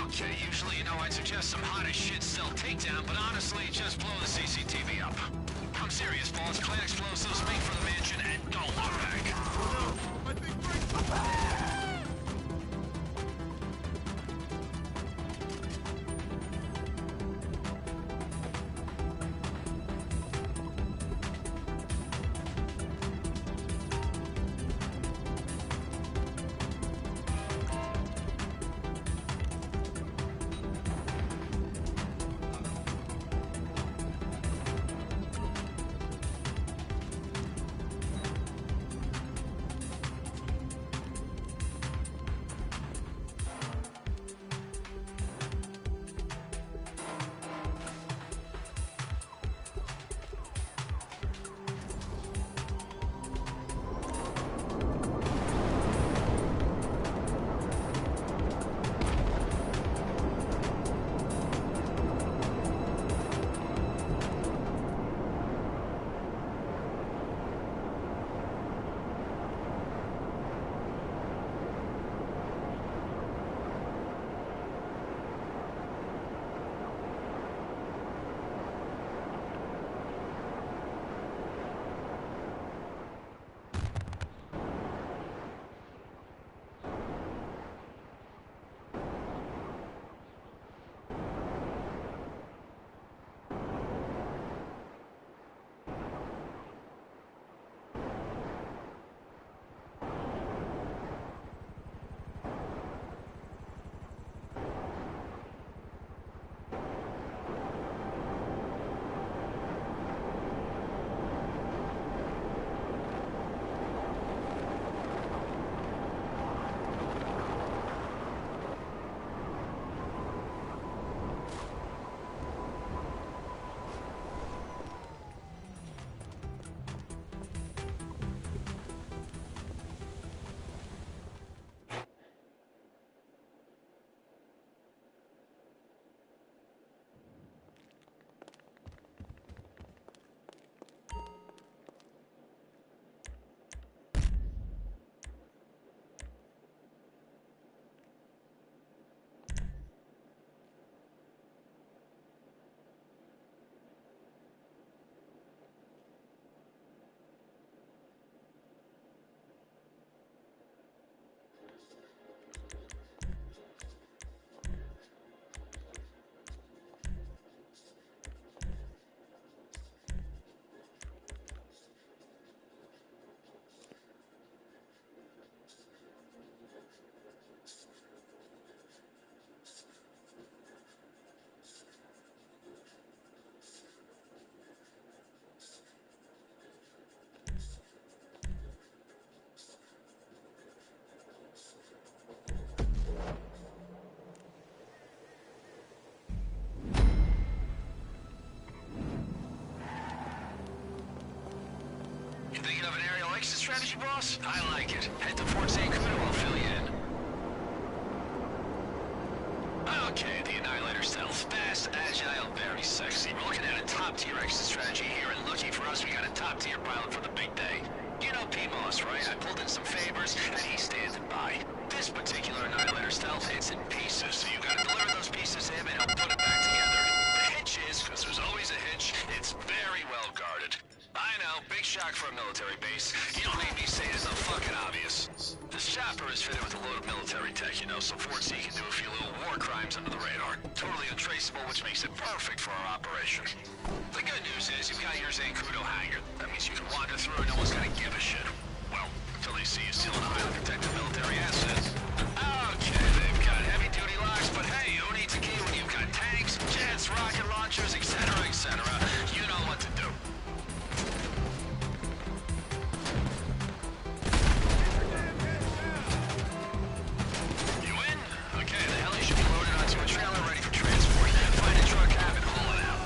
Okay, usually, I'd suggest some hot as shit stealth takedown, but honestly, just blow the CCTV up. I'm serious, boss. Plant explosives, make for the mansion, and don't look back. I think boss? I like it. Head to Fort St. Cudo, I'll fill you in. Okay, the Annihilator stealth. Fast, agile, very sexy. We're looking at a top-tier exit strategy here, and lucky for us, we got a top-tier pilot for the big day. You know P-Boss, right? I pulled in some favors, and he's standing by. This particular Annihilator stealth, it's in pieces, so you gotta deliver those pieces to him, and he'll put it back together. The hitch is, because there's always a hitch, it's very well guarded. I know, big shock for a military base. You don't need me saying it's not fucking obvious. This chopper is fitted with a load of military tech, you know, so Fort C can do a few little war crimes under the radar. Totally untraceable, which makes it perfect for our operation. The good news is you've got your St. Cudo hangar. That means you can wander through and no one's gonna give a shit. Well, until they see you stealing a highly protected military asset. Okay, they've got heavy-duty locks, but hey, who needs a key when you've got tanks, jets, rocket launchers, etc., etc.? You know what to do. You in? Okay, the heli should be loaded onto a trailer ready for transport. Find a truck cab and haul it out.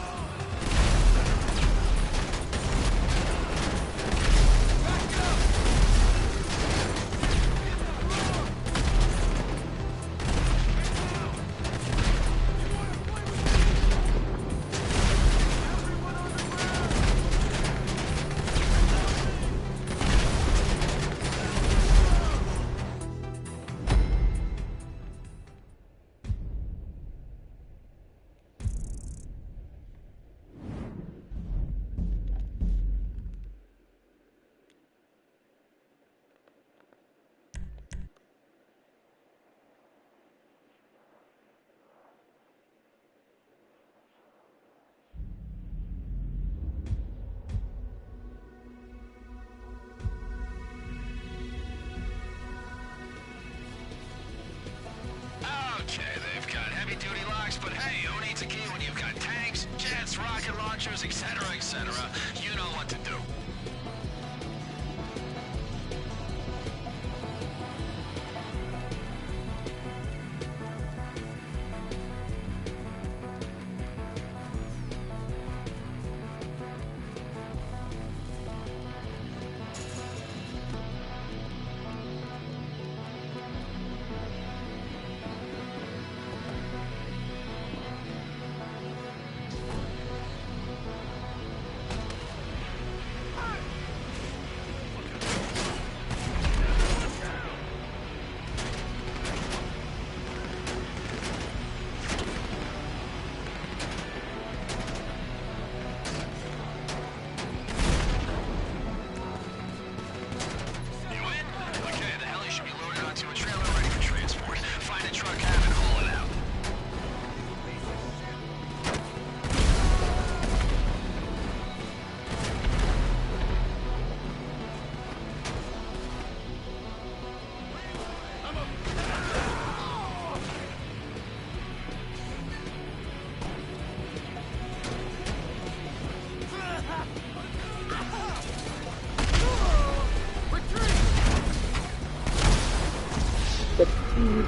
Okay, they've got heavy-duty locks, but hey, who needs a key when you've got tanks, jets, rocket launchers, etc., etc.? You know what to do.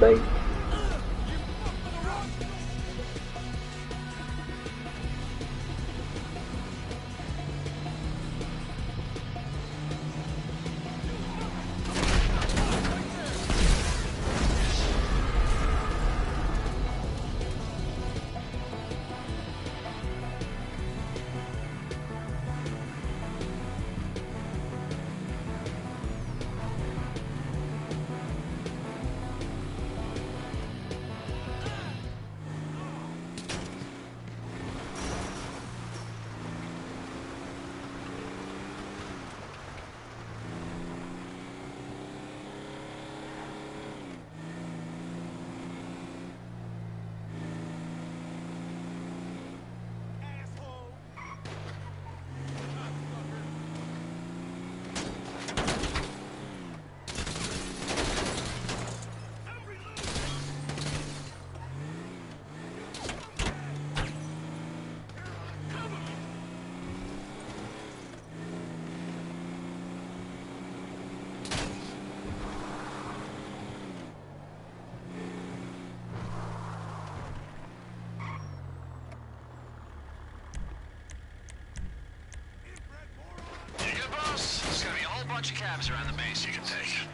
Bye. bunch of cabs around the base you can take.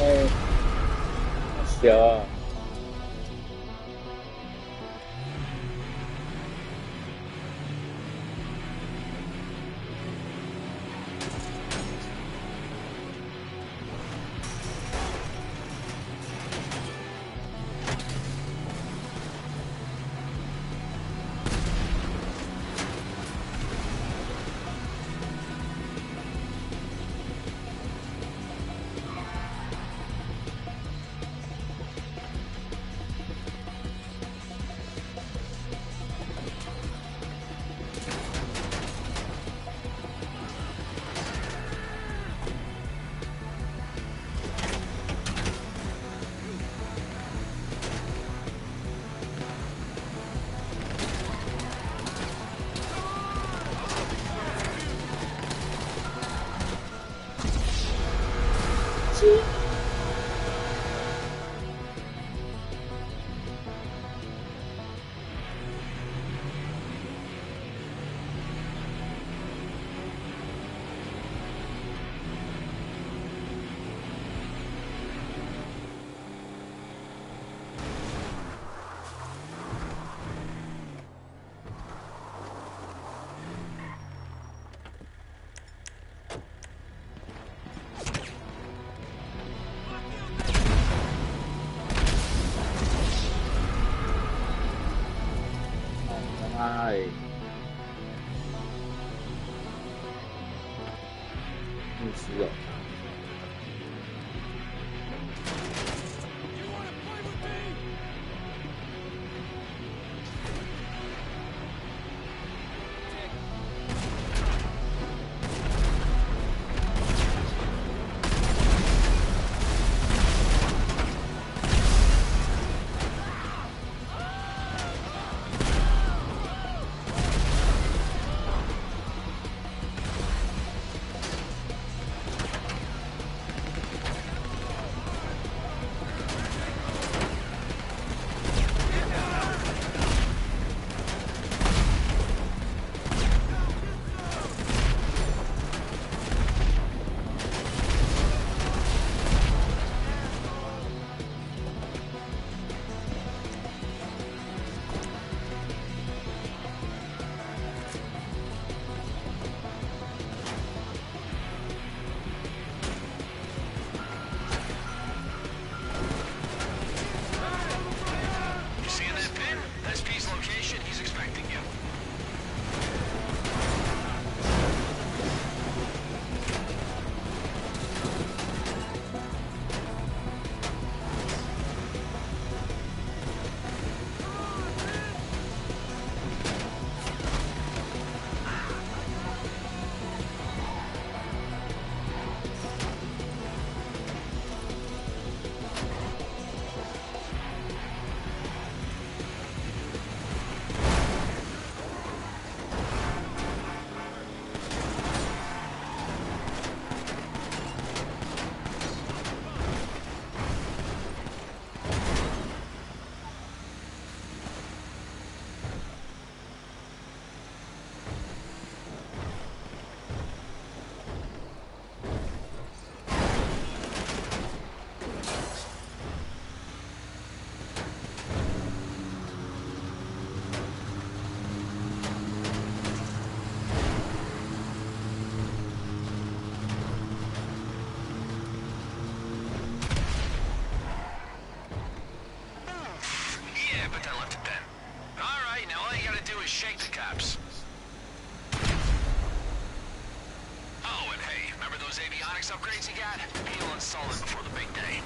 哎，小啊。哎，牧师哦。graphics upgrades you got? He'll install it before the big day.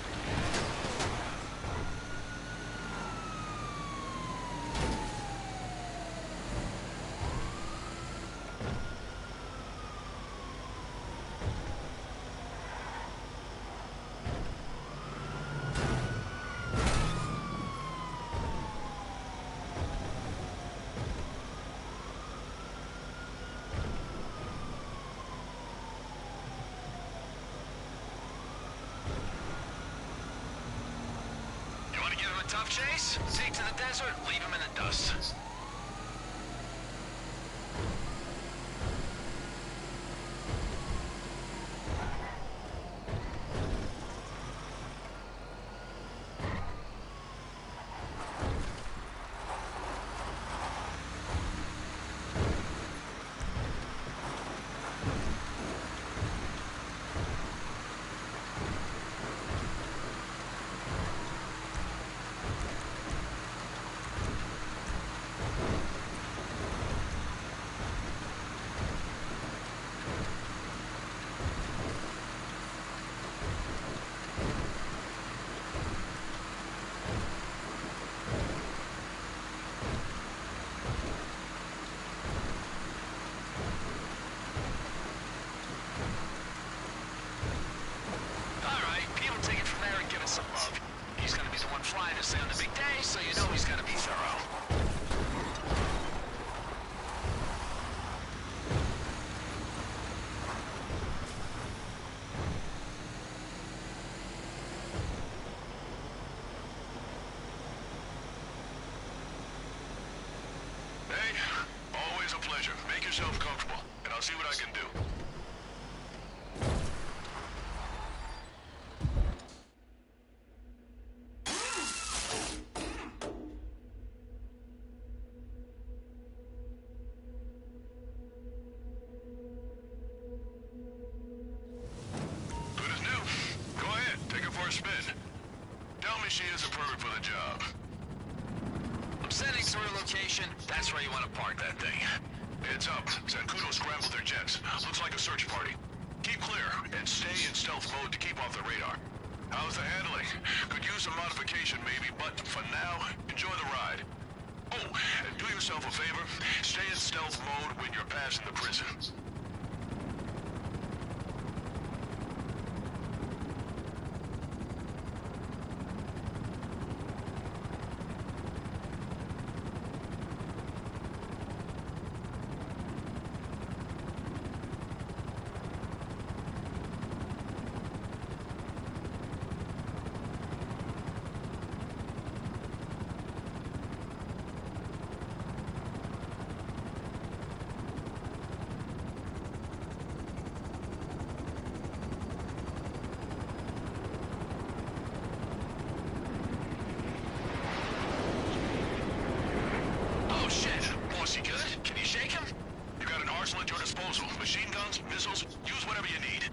Tough chase? Take to the desert, leave him in the dust. Some love. He's gonna be the one flying us in on the big day, so you know he's gonna be thorough. Hey, always a pleasure. Make yourself comfortable, and I'll see what I can do. Spin. Tell me she isn't perfect for the job. I'm sending through a location. That's where you want to park that thing. Heads up. Zancudo scrambled their jets. Looks like a search party. Keep clear and stay in stealth mode to keep off the radar. How's the handling? Could use some modification maybe, but for now, enjoy the ride. Oh, and do yourself a favor. Stay in stealth mode when you're passing the prison. At your disposal. Machine guns, missiles, use whatever you need.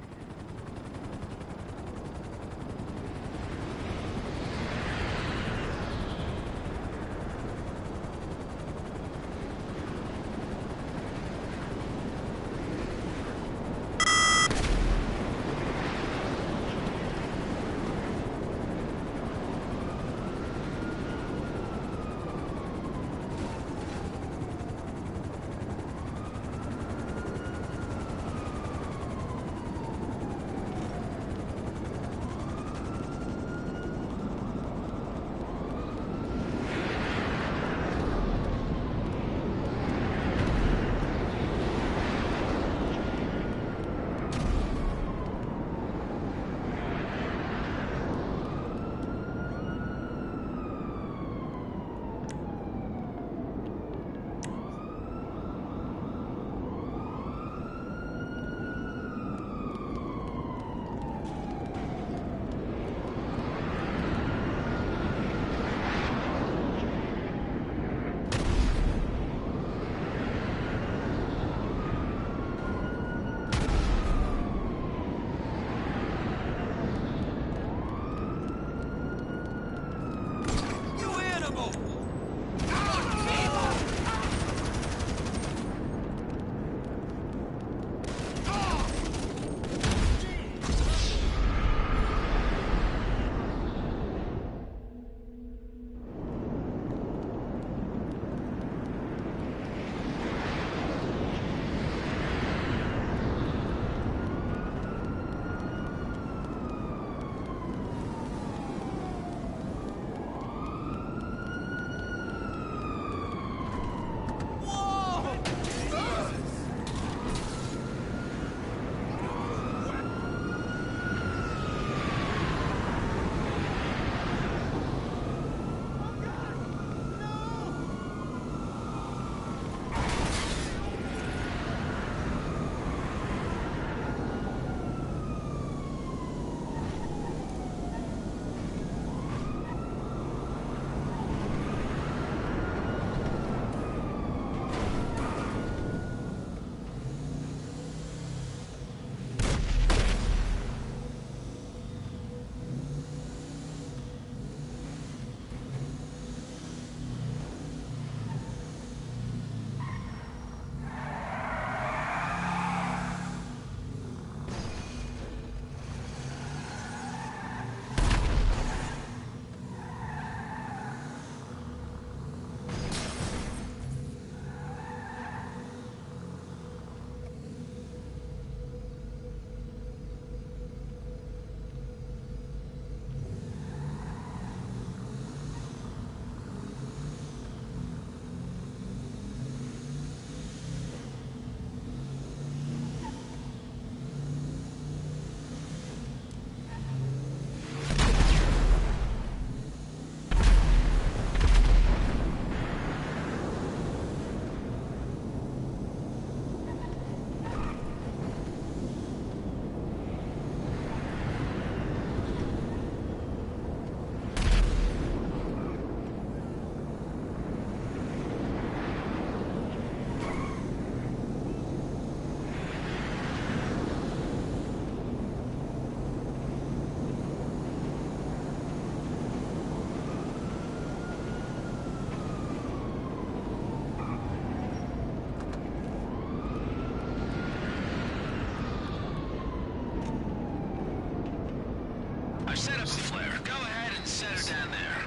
set up a flare. Go ahead and set her down there.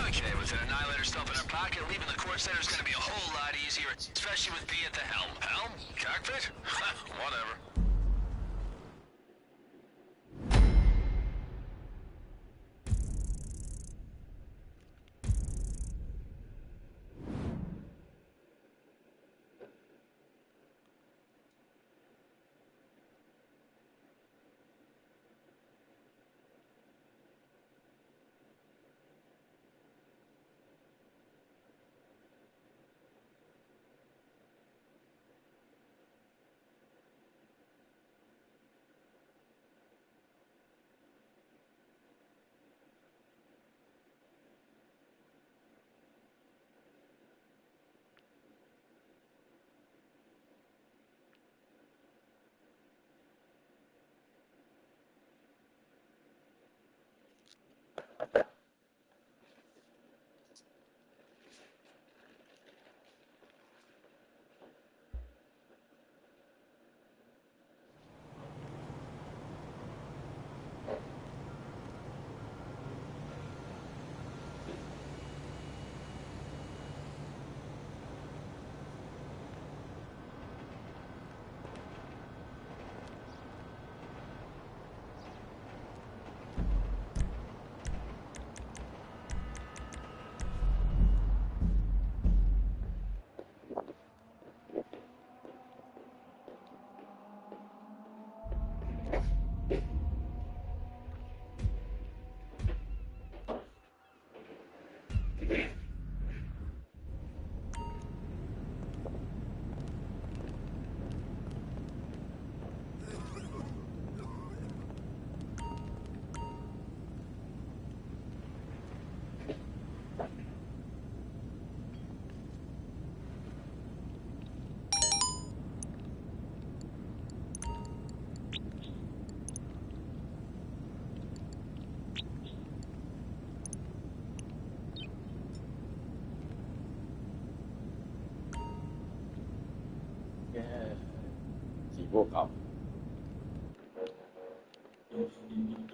Okay, with an annihilator stuff in our pocket, leaving the court center is going to be a whole lot easier, especially with B at the helm. Helm? Cockpit? Whatever. chỉ vô cổng